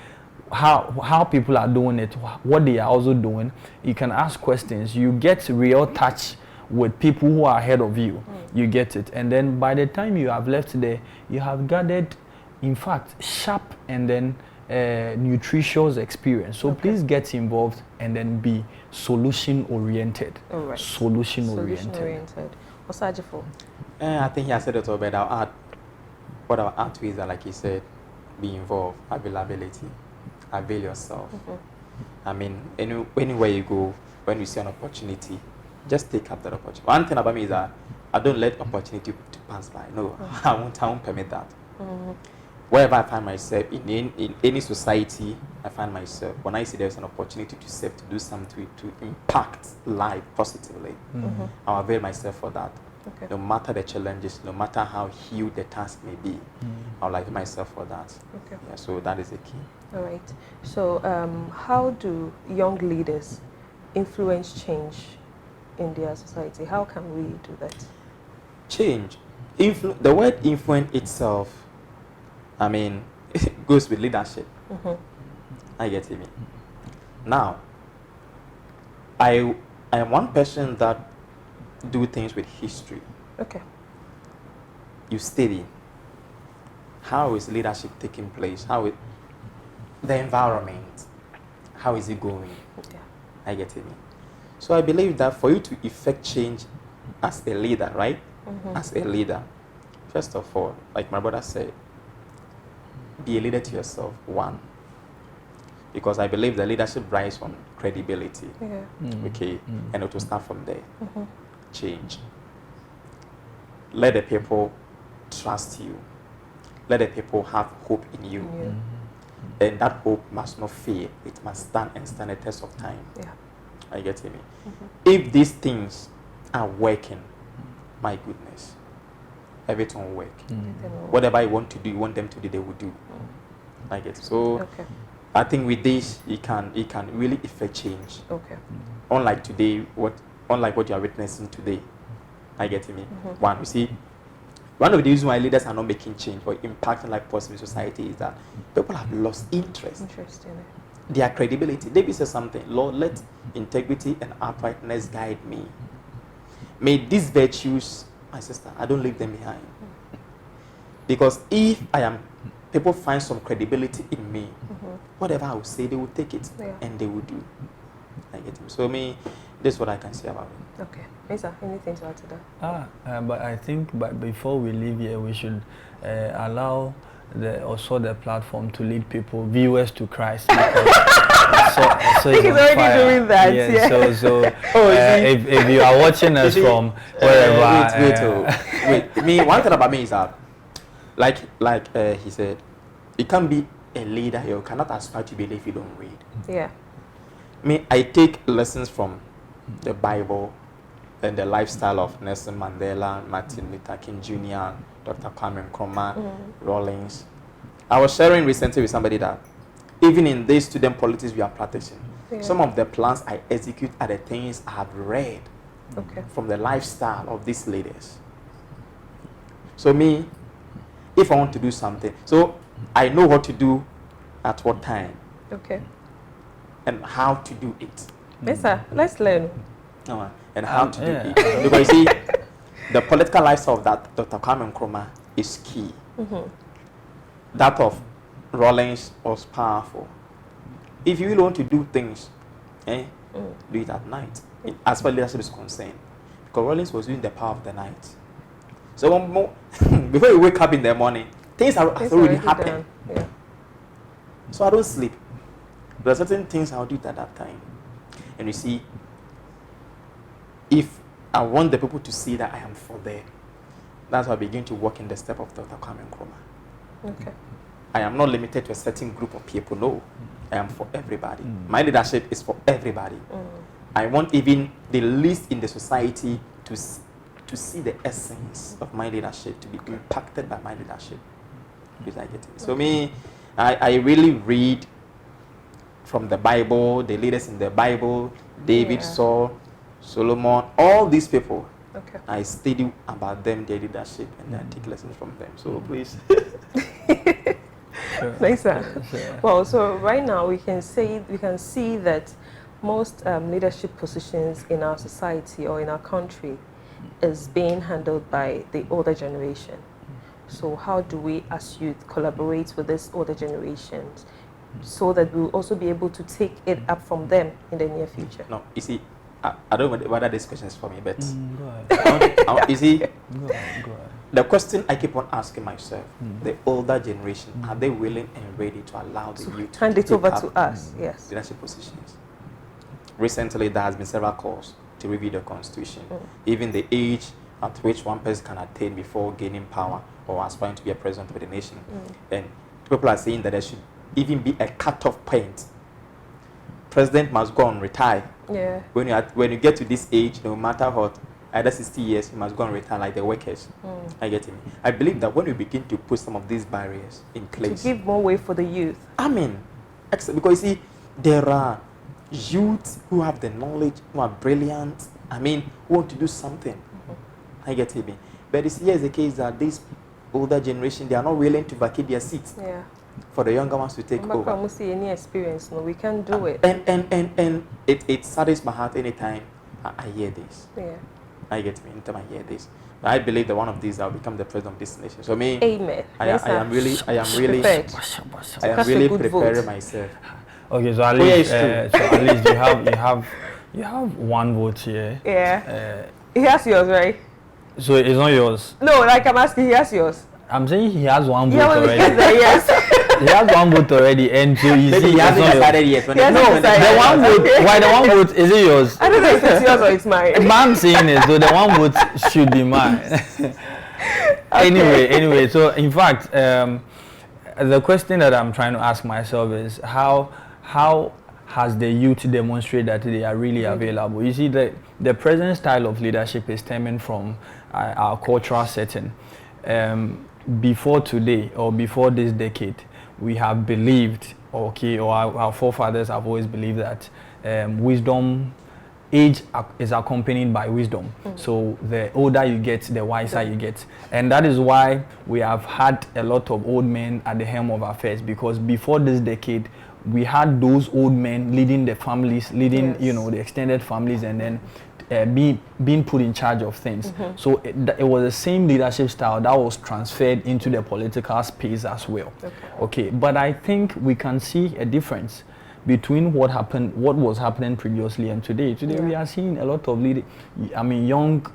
how people are doing it, what they are also doing. You can ask questions. You get real touch with people who are ahead of you. You get it. And then by the time you have left there, you have gathered, in fact, sharp and then nutritious experience. So please get involved and then be solution oriented. Right. Solution oriented. 𝐘𝐨𝐿. I think he has said it all, but what I'll add to is that, like he said, be involved, availability, avail yourself. I mean, anywhere you go, when you see an opportunity, just take up that opportunity. One thing about me is that I don't let opportunity to pass by. No, I won't permit that. Wherever I find myself, in any society I find myself, when I see there's an opportunity to serve, to do something, to impact life positively, I'll avail myself for that. No matter the challenges, no matter how huge the task may be, I'll avail myself for that. Yeah, so that is the key. All right. So how do young leaders influence change in their society? How can we do that? Change. The word influence itself, I mean, it goes with leadership. I get it. Now, I am one person that do things with history. Okay. You study. How is leadership taking place? The environment, how is it going? Yeah. I get it. So I believe that for you to effect change as a leader, right? As a leader, first of all, like my brother said, be a leader to yourself, one. Because I believe the leadership rises on credibility. Okay, and it will start from there. Change. Let the people trust you. Let the people have hope in you. And that hope must not fail. It must stand the test of time. I get it. If these things are working, my goodness, everything will work. Whatever you want to do, you want them to do, they will do. I get it. So I think with this, it can really effect change. Unlike today, unlike what you are witnessing today. I get it. One, you see, one of the reasons why leaders are not making change or impacting life positive in society is that people have lost interest. Their credibility. David says something, Lord, let integrity and uprightness guide me. May these virtues, my sister, I don't leave them behind. Because if people find some credibility in me, whatever I will say, they will take it and they will do. I get it. So this is what I can say about it. Okay. Mesa, anything to add to that? But I think before we leave here, we should allow the platform to lead people, viewers to Christ. So he's already doing that. Yeah. If you are watching us from wherever, wait. Me, one thing about me is that, like he said, you can't be a leader. You cannot aspire to be a leader if you don't read. Yeah. Me, I take lessons from the Bible and the lifestyle of Nelson Mandela, Martin Luther King Jr., Dr. Kwame Nkrumah, Rawlings. I was sharing recently with somebody that even in these student politics we are practicing, some of the plans I execute are the things I have read from the lifestyle of these leaders. So me, if I want to do something, so I know what to do at what time. Okay. And how to do it. Mesa, let's learn. And how to do it. Because you see, the political lifestyle of that Dr. Kwame Nkrumah is key. That of Rawlings was powerful. If you really want to do things, do it at night, as far as leadership is concerned. Because Rawlings was using the power of the night. So before you wake up in the morning, things have already happened. Yeah. So I don't sleep. There are certain things I'll do at that time. And you see, if I want the people to see that I am for them, that's why I begin to walk in the step of Dr. Kwame Nkrumah. Okay. I am not limited to a certain group of people. No, I am for everybody. My leadership is for everybody. I want even the least in the society to see the essence of my leadership, to be impacted by my leadership. Because I get it. So me, I really read from the Bible, the leaders in the Bible, David, Saul, Solomon, all these people. Okay. I study about them, their leadership, and I take lessons from them. So please. Nice. Well, so right now we can see that most leadership positions in our society or in our country is being handled by the older generation. So how do we as youth collaborate with this older generations so that we'll also be able to take it up from them in the near future? No, you see, I don't know whether this question is for me, but you see, go ahead. The question I keep on asking myself, the older generation, are they willing and ready to allow the youth to hand it over to up us? Yes. leadership positions? Recently, there has been several calls to review the constitution, even the age at which one person can attain before gaining power or aspiring to be a president of the nation. And people are saying that there should even be a cut-off point. President must go and retire. Yeah. When you get to this age, no matter what, either 60 years, you must go and retire like the workers. I get it. I believe that when we begin to put some of these barriers in place, to give more way for the youth. I mean, because you see, there are youths who have the knowledge, who are brilliant, I mean, who want to do something. I get it. But this here is the case that this older generation, they are not willing to vacate their seats. Yeah. For the younger ones to take over. We see any experience, no, we can't do it. And it saddens my heart anytime I hear this. Yeah. I get me anytime I hear this. But I believe that one of these I'll become the president of this nation. So me, amen. I am really preparing myself. Okay, so at least you have one vote here. Yeah. He has yours, right? So it's not yours. No, like I'm asking, he has yours. I'm saying he has one vote already. Yes. He has one vote already, and so you see, he hasn't decided yet. The one vote. Why the one vote is it yours? I don't know if it's yours or it's mine. But I'm saying it, so the one vote should be mine. Anyway. So in fact, the question that I'm trying to ask myself is how has the youth demonstrated that they are really available? You see, the present style of leadership is stemming from our cultural setting. Before today or before this decade, we have believed, or our forefathers have always believed that age is accompanied by wisdom. So the older you get, the wiser you get. And that is why we have had a lot of old men at the helm of affairs, because before this decade, we had those old men leading the families, leading the extended families, and then being put in charge of things. So it was the same leadership style that was transferred into the political space as well. Okay, but I think we can see a difference between what was happening previously and today. Today we are seeing a lot of young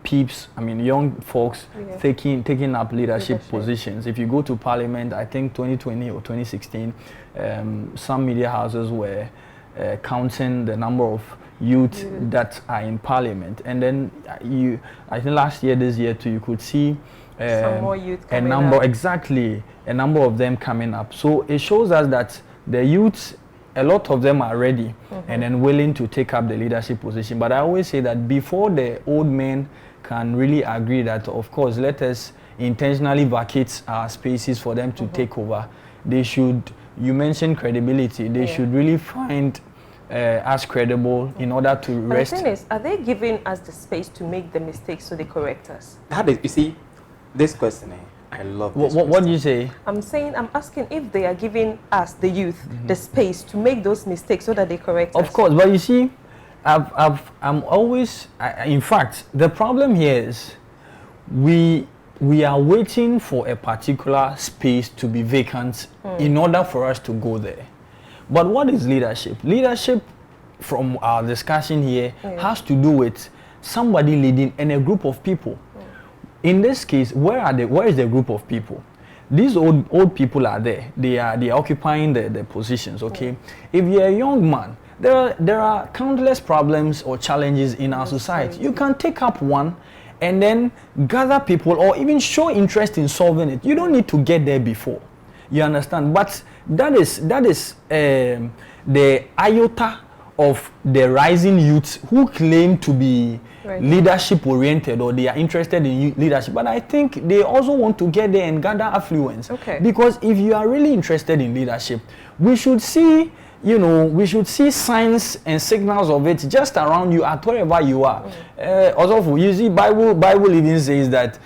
peeps, young folks taking up leadership positions. If you go to Parliament, I think 2020 or 2016, some media houses were counting the number of youth that are in Parliament, and then I think last year, this year too, you could see some more youth coming up. A number of them coming up. So it shows us that the youth, a lot of them are ready and then willing to take up the leadership position. But I always say that before the old men can really agree that, of course, let us intentionally vacate our spaces for them to take over, they should, you mentioned credibility, they should really find us credible in order to rest. The thing is, are they giving us the space to make the mistakes so they correct us? That is, you see, this question, I love this what do you say? I'm asking if they are giving us, the youth, the space to make those mistakes so that they correct us. Of course, but you see, I'm always, in fact, the problem here is we are waiting for a particular space to be vacant in order for us to go there. But what is leadership? Leadership, from our discussion here, has to do with somebody leading and a group of people. In this case, where is the group of people? These old people are there. They are occupying the positions. Okay, if you're a young man, there are countless problems or challenges in our society. You can take up one and then gather people or even show interest in solving it. You don't need to get there before. You understand? But that is the iota of the rising youths who claim to be leadership oriented, or they are interested in leadership. But I think they also want to get there and gather affluence. Because if you are really interested in leadership, we should see, signs and signals of it just around you at wherever you are. Also, you see, Bible even says that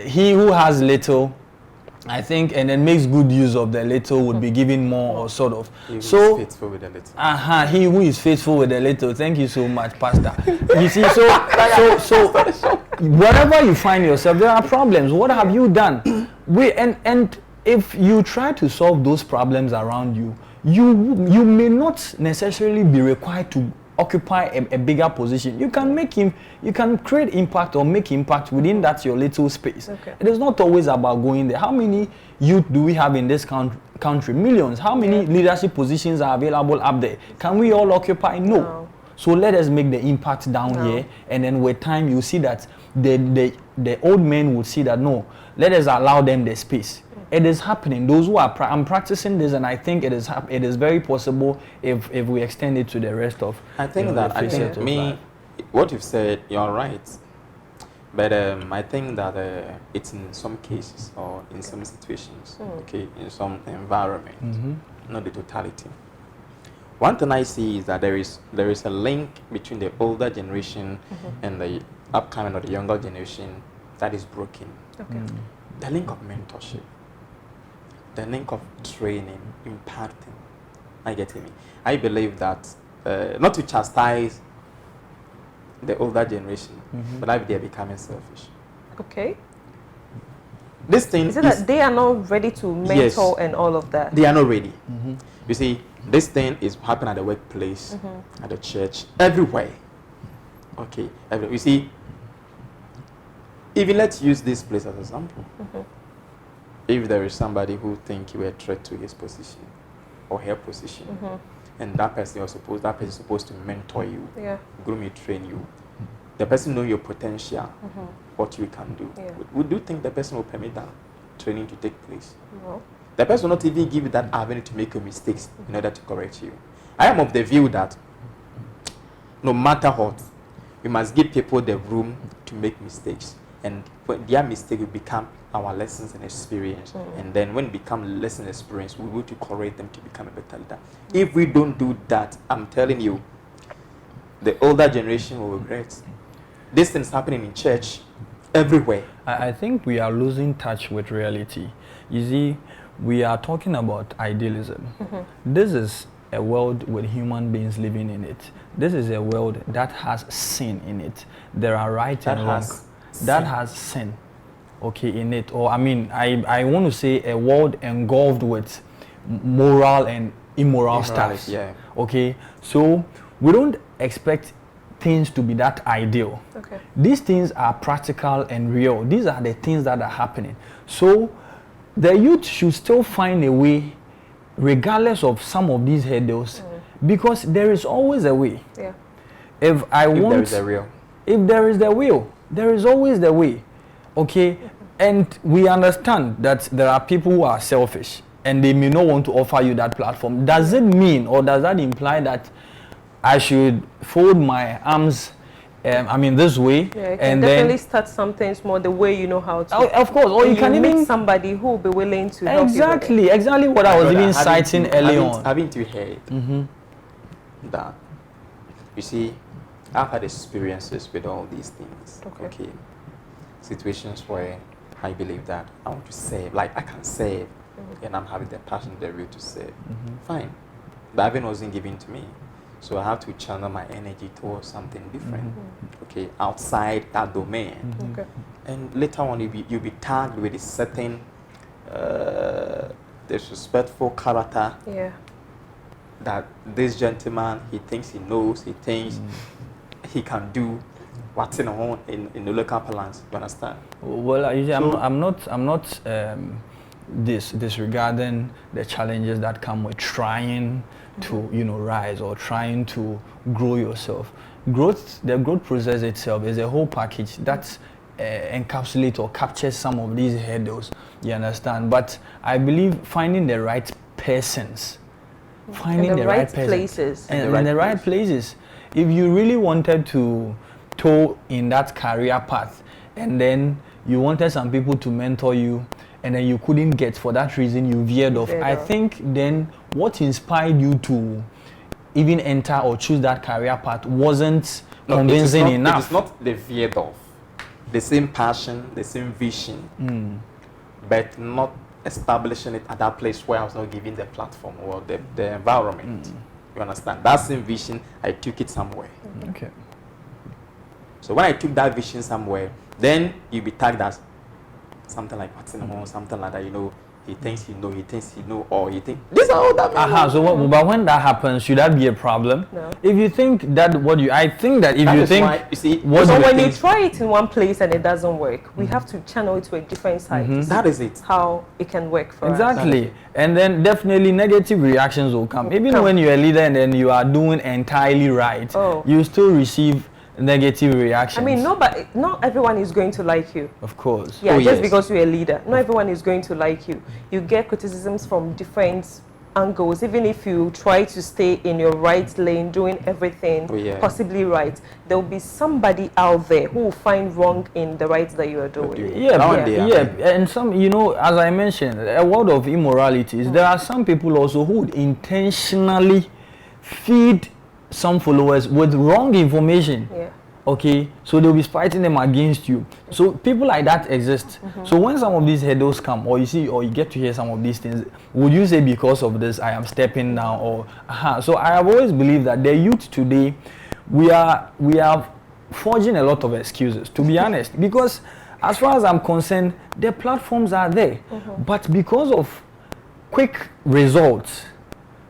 he who has little, I think, and then makes good use of the little would be given more, or sort of. He who is faithful with the little. He who is faithful with the little. Thank you so much, Pastor. You see, so wherever you find yourself, there are problems. What have you done? And if you try to solve those problems around you, you may not necessarily be required to occupy a bigger position. You can create impact or make impact within that your little space. It is not always about going there. How many youth do we have in this country? Millions. How many leadership positions are available up there? Can we all occupy? No. So let us make the impact down here, and then with time you see that the old men would see that no, let us allow them the space. It is happening. Those who are I'm practicing this, and I think it is very possible if we extend it to the rest of. I think what you've said, you're right, but I think that it's in some cases or in some situations, in some environment, not the totality. One thing I see is that there is a link between the older generation and the upcoming or the younger generation that is broken. The link of mentorship. The link of training, imparting. I get me. I believe that not to chastise the older generation, but I believe they're becoming selfish. This thing is it that they are not ready to mentor and all of that? They are not ready. You see, this thing is happening at the workplace, at the church, everywhere. You see, even let's use this place as an example. If there is somebody who thinks you are a threat to his position or her position, and that person is supposed to mentor you, groom you, train you, the person knows your potential, what you can do. Would you think the person will permit that training to take place? No. The person will not even give you that avenue to make your mistakes in order to correct you. I am of the view that no matter what, we must give people the room to make mistakes, and when their mistake will become our lessons and experience, and then when it becomes lesson and experience, we will to correct them to become a better leader. If we don't do that, I'm telling you, the older generation will regret. This thing's happening in church everywhere. I think we are losing touch with reality. You see, we are talking about idealism. This is a world with human beings living in it. This is a world that has sin in it. There are right and wrong. That has sin, in it. Or I want to say a world engulfed with moral and immoral stuff. Yeah. Okay, so we don't expect things to be that ideal. Okay. These things are practical and real. These are the things that are happening. So the youth should still find a way, regardless of some of these hurdles, because there is always a way. Yeah. If there is a will. If there is the will, there is always the way. Okay? And we understand that there are people who are selfish and they may not want to offer you that platform. Does it mean, or does that imply that I should fold my arms this way? Yeah, you can and definitely then start something small the way you know how to. of course, or you can meet even somebody who will be willing to help you with it. exactly what I was even citing early on. Haven't you heard that? You see, I've had experiences with all these things. Okay. Situations where I believe that I want to save, like I can save, and I'm having the passion, the will to save. Fine. The avenue wasn't given to me. So I have to channel my energy towards something different, okay, outside that domain. Okay. And later on, you'll be tagged with a certain disrespectful character. Yeah. That this gentleman, he thinks he knows, he thinks he can do what's in the local parlance. You understand? Well, I'm not disregarding the challenges that come with trying to rise or trying to grow yourself. The growth process itself is a whole package that encapsulates or captures some of these hurdles. You understand? But I believe finding the right persons, finding the right places, and in the right places. If you really wanted to toe in that career path, and then you wanted some people to mentor you, and then you couldn't get, for that reason you veered off. I think then what inspired you to even enter or choose that career path wasn't convincing enough. It's not the veered off. The same passion, the same vision, but not establishing it at that place where I was not given the platform or the environment. You understand? That same vision, I took it somewhere. Okay. So when I took that vision somewhere, then you'll be tagged as something like what's in the home, something like that, he thinks he know, or he think this is all that means. So but when that happens, should that be a problem? No. If you think that I think that if that you is think why, you see, so when you try it in one place and it doesn't work, we have to channel it to a different side. To see that is it. how it can work for us. Exactly. And then definitely negative reactions will come. Even when you're a leader and then you are doing entirely right, you still receive negative reactions. I mean, not everyone is going to like you. Of course. Yeah, just because you're a leader. Not everyone is going to like you. You get criticisms from different angles. Even if you try to stay in your right lane, doing everything possibly right, there will be somebody out there who will find wrong in the right that you are doing. And some, as I mentioned, a world of immoralities, there are some people also who would intentionally feed some followers with wrong information. Okay, so they'll be spiting them against you. So people like that exist. So when some of these hurdles come, or you get to hear some of these things, would you say because of this I am stepping down, or so I have always believed that the youth today, we are forging a lot of excuses, to be honest, because as far as I'm concerned, the platforms are there, but because of quick results,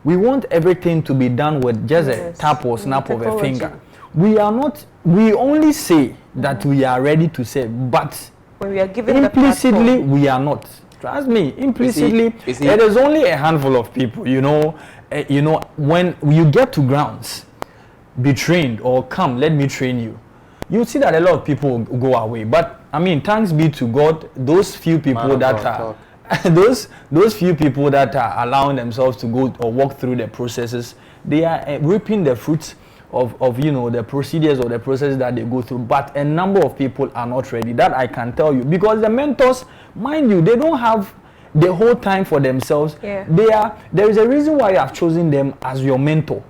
we want everything to be done with just a tap or snap of a finger. We only say that we are ready to serve, but when we are given implicitly we are not. Trust me, implicitly you see, it is only a handful of people. When you get to grounds, be trained, or come, let me train you. You see that a lot of people go away, but I mean, thanks be to God, those few people that are. Those few people that are allowing themselves to go or walk through the processes, they are reaping the fruits of the procedures or the process that they go through. But a number of people are not ready. That I can tell you, because the mentors, mind you, they don't have the whole time for themselves. There is a reason why you have chosen them as your mentor,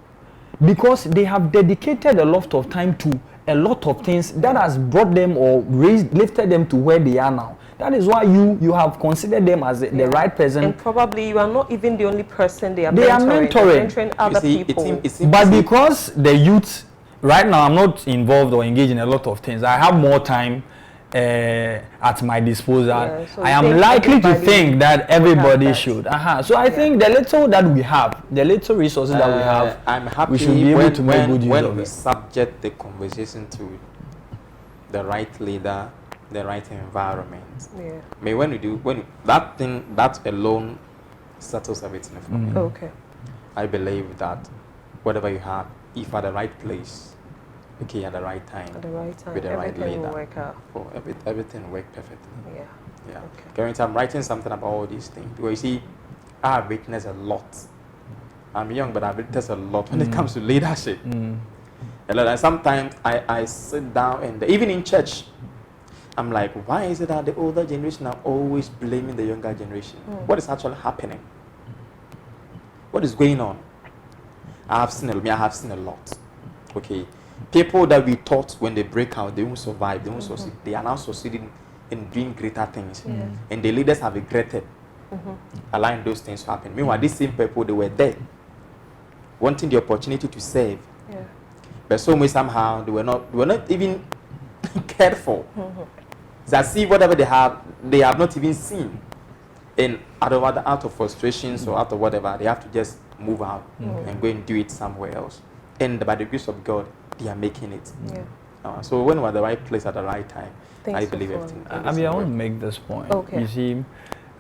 because they have dedicated a lot of time to a lot of things that has brought them or lifted them to where they are now. That is why you have considered them as the right person. And probably you are not even the only person they are mentoring. They are mentoring. They're mentoring other people. But because the youth, right now I'm not involved or engaged in a lot of things. I have more time at my disposal, Yeah, so I am likely to think that everybody that. should. So I think the little that we have, the little resources that we have, I'm happy we should be able to make good use when of we it. subject the conversation to the right leader, the right environment. Yeah. I mean, when that thing, that alone settles everything for me. Okay. I believe that whatever you have, if at the right place, okay, at the right time, At the right time, with the right everything leader, will work out. for everything will work perfectly. Yeah. Yeah. Okay. Currently, I'm writing something about all these things because you see, I have witnessed a lot. I'm young, but I've witnessed a lot when it comes to leadership. And sometimes I sit down and even in church, I'm like, why is it that the older generation are always blaming the younger generation? What is actually happening? What is going on? I have seen a lot. Okay. People that we thought when they break out, they won't survive, they won't succeed. They are now succeeding in doing greater things. And the leaders have regretted allowing those things to happen. Meanwhile, these same people, they were there, wanting the opportunity to serve. Yeah. But somehow they were not even cared for. It's as if whatever they have not even seen. And out of frustrations or out of whatever, they have to just move out and go and do it somewhere else. And by the grace of God, they are making it. Yeah. So when we're at the right place at the right time, Thanks I for believe following. everything. I want to make this point. Okay. You see,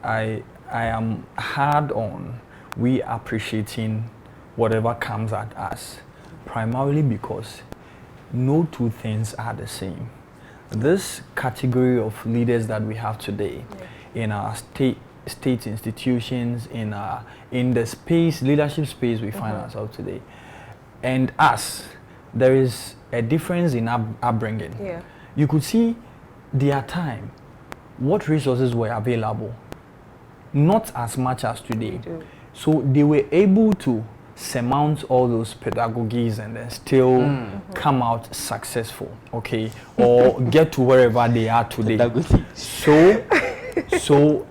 I am hard on we appreciating whatever comes at us, primarily because no two things are the same. This category of leaders that we have today in our state institutions, in the leadership space we find ourselves today, and us, there is a difference in upbringing. Yeah. You could see their time, what resources were available, not as much as today. So they were able to surmount all those pedagogies and then still come out successful, okay, or get to wherever they are today. So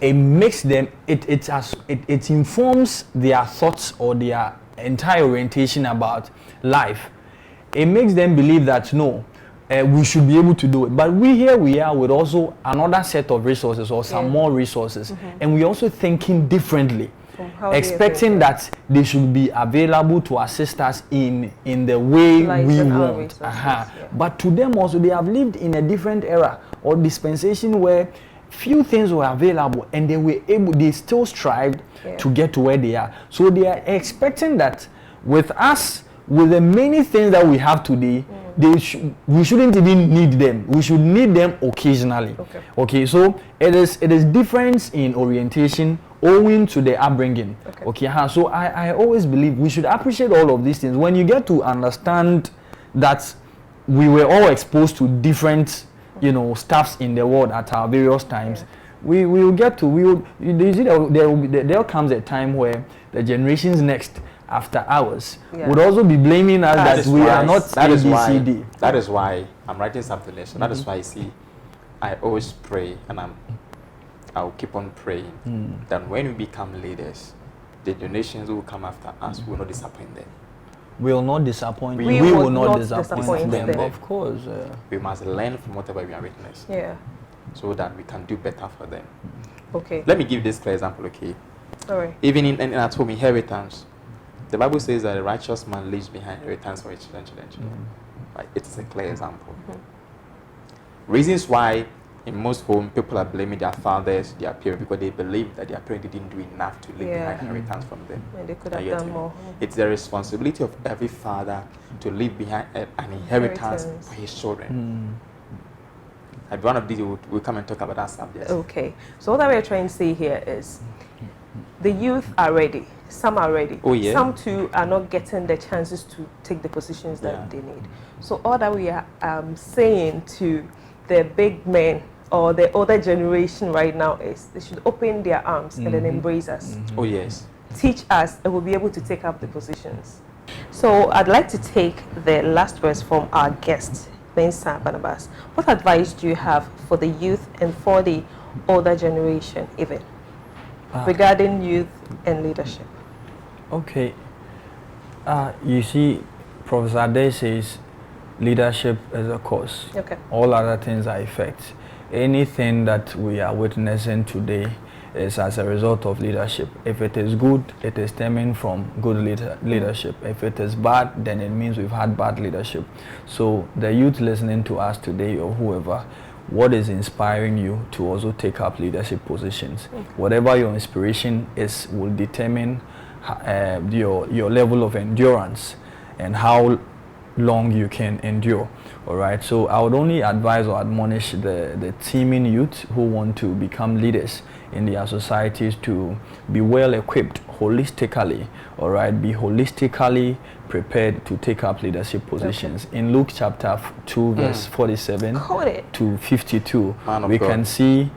it makes them, it informs their thoughts or their entire orientation about life. It makes them believe that no, we should be able to do it. But we are with also another set of resources or some more resources, and we're also thinking differently, expecting that they should be available to assist us in the way we want. But to them also, they have lived in a different era or dispensation where few things were available and they still strived to get to where they are. So they are expecting that with us, with the many things that we have today, we shouldn't even need them. We should need them occasionally. Okay, so it is difference in orientation owing to the upbringing. So I always believe we should appreciate all of these things. When you get to understand that we were all exposed to different stuffs in the world at our various times, there comes a time where the generations next after ours would also be blaming us that we are not ABCD. That is why I'm writing something else. That is why I see, I always pray, and I'll keep on praying that when we become leaders, the generations who will come after us will not disappoint them. We will not disappoint. We will not disappoint them. Of course. We must learn from whatever we are witnessing. So that we can do better for them. Okay. Let me give this clear example, okay? All right. Even in at home, inheritance, the Bible says that a righteous man leaves behind inheritance for his children. Right? It is a clear example. Reasons why in most homes people are blaming their fathers, their parents, because they believe that their parents didn't do enough to leave behind inheritance from them. And they could have done more. It's the responsibility of every father to leave behind an inheritance for his children. And one of these we'll come and talk about that subject. Okay. So what we're trying to say here is the youth are ready. Some are ready. Oh, yeah. Some too are not getting the chances to take the positions that they need. So all that we are saying to the big men or the older generation right now is they should open their arms and then embrace us. Oh, yes. Teach us and we'll be able to take up the positions. So I'd like to take the last words from our guest, Mensah Barnabas. What advice do you have for the youth and for the older generation even regarding youth and leadership? Okay. You see, Professor Ade says leadership is a cause. Okay. All other things are effects. Anything that we are witnessing today is as a result of leadership. If it is good, it is stemming from good leadership. If it is bad, then it means we've had bad leadership. So the youth listening to us today, or whoever, what is inspiring you to also take up leadership positions? Okay. Whatever your inspiration is will determine your level of endurance and how long you can endure. All right, so I would only advise or admonish the teeming youth who want to become leaders in their societies to be well equipped holistically. All right, be holistically prepared to take up leadership positions. Okay. In Luke chapter 2 verse 47 to 52, we can see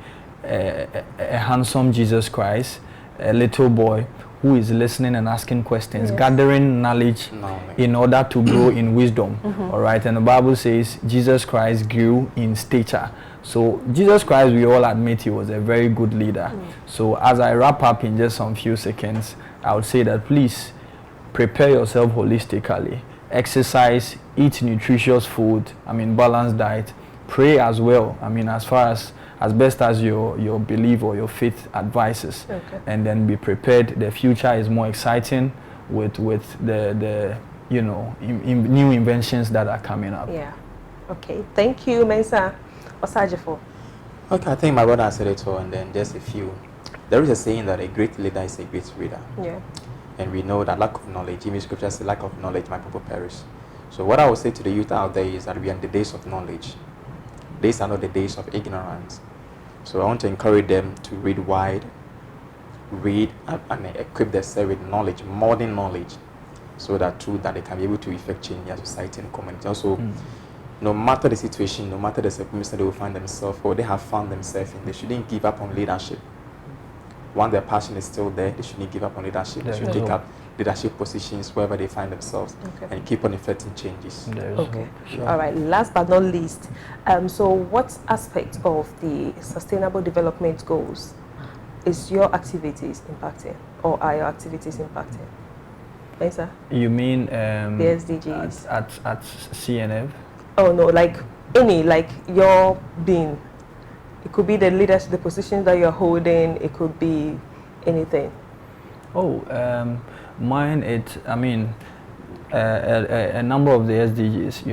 a handsome Jesus Christ, a little boy who is listening and asking questions, gathering knowledge in order to grow in wisdom. All right, and the Bible says Jesus Christ grew in stature. So Jesus Christ, we all admit, he was a very good leader. So as I wrap up in just some few seconds, I would say that please prepare yourself holistically, exercise, eat nutritious food, balanced diet, pray as well, as far as best as your belief or your faith advises. Okay. And then be prepared. The future is more exciting with the new inventions that are coming up. Yeah. Okay. Thank you, Mensa. Osajifo. Okay, I think my brother said it all, and then just a few. There is a saying that a great leader is a great reader. Yeah. And we know that lack of knowledge, even scripture says, lack of knowledge, my people perish. So what I would say to the youth out there is that we are in the days of knowledge. These are not the days of ignorance. So I want to encourage them to read wide, and equip themselves with knowledge, modern knowledge, so that too that they can be able to effect change in their society and community. Also, no matter the situation, no matter the circumstance they will find themselves or they have found themselves in, they shouldn't give up on leadership. Once their passion is still there, they shouldn't give up on leadership. They should take up leadership positions wherever they find themselves and keep on effecting changes. Okay. Sure. All right. Last but not least, so what aspect of the Sustainable Development Goals is your activities impacting, or are your activities impacting? Mensa? You mean the SDGs at CNF? Oh no, like your being. It could be the leadership, the position that you're holding. It could be anything. Oh, mine, a number of the SDGs,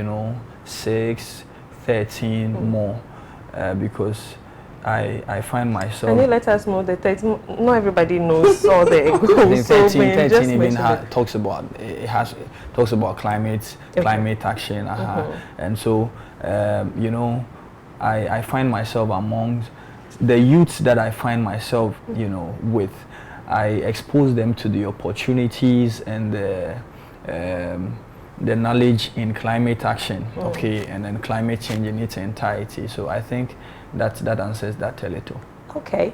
6, 13, more, because I find myself... Can you let us know the 13? Not everybody knows all the goals. 13 even talks about climate action, and so, I find myself among the youths that I find myself, with. I expose them to the opportunities and the knowledge in climate action, and then climate change in its entirety. So I think that answers that a little. Okay.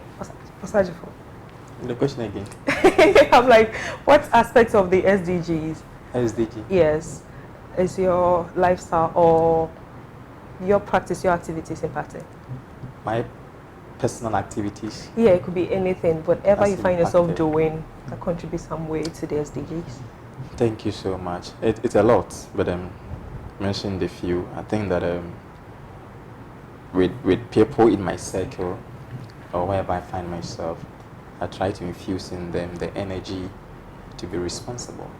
The question again. I'm like, what aspects of the SDGs? SDG? Yes. Is your lifestyle or your practice, your activities impacted? My personal activities? Yeah, it could be anything, whatever you find yourself doing that contributes some way to the SDGs. Thank you so much. It's a lot, but mentioned a few. I think that with people in my circle or wherever I find myself, I try to infuse in them the energy to be responsible.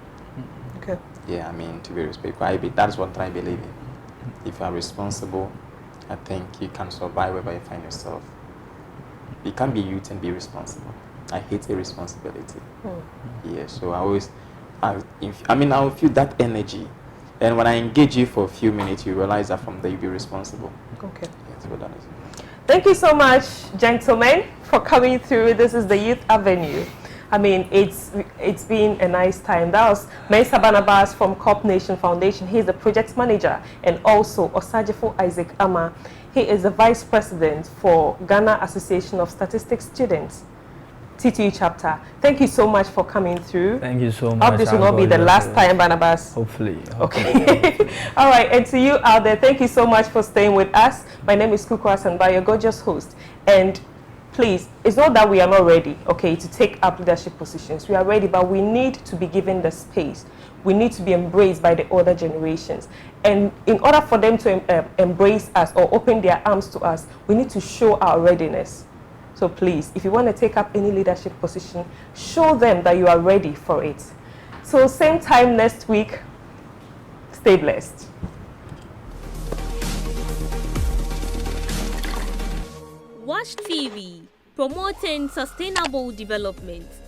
Okay. Yeah, to be responsible. That's what I believe in. If you are responsible, I think you can survive wherever you find yourself. You can't be youth and be responsible. I hate irresponsibility. Yeah, so I'll feel that energy. And when I engage you for a few minutes, you realize that from there you'll be responsible. Okay. Yeah, so that is. Thank you so much, gentlemen, for coming through. This is the Youth Avenue. It's been a nice time. That was Mensa Barnabas from Cup Nation Foundation. He's the project manager, and also Osajifo Isaac Ama. He is the vice president for Ghana Association of Statistics Students, TTU chapter. Thank you so much for coming through. Thank you so much. I hope this will not be the last time, Barnabas. Hopefully. Okay. All right. And to you out there, thank you so much for staying with us. My name is 𝐾𝐨𝐿 𝐷𝐵, your gorgeous host. And please, it's not that we are not ready, to take up leadership positions. We are ready, but we need to be given the space. we need to be embraced by the older generations. And in order for them to embrace us or open their arms to us, we need to show our readiness. So please, if you want to take up any leadership position, show them that you are ready for it. So same time next week, stay blessed. Watch TV, promoting sustainable development.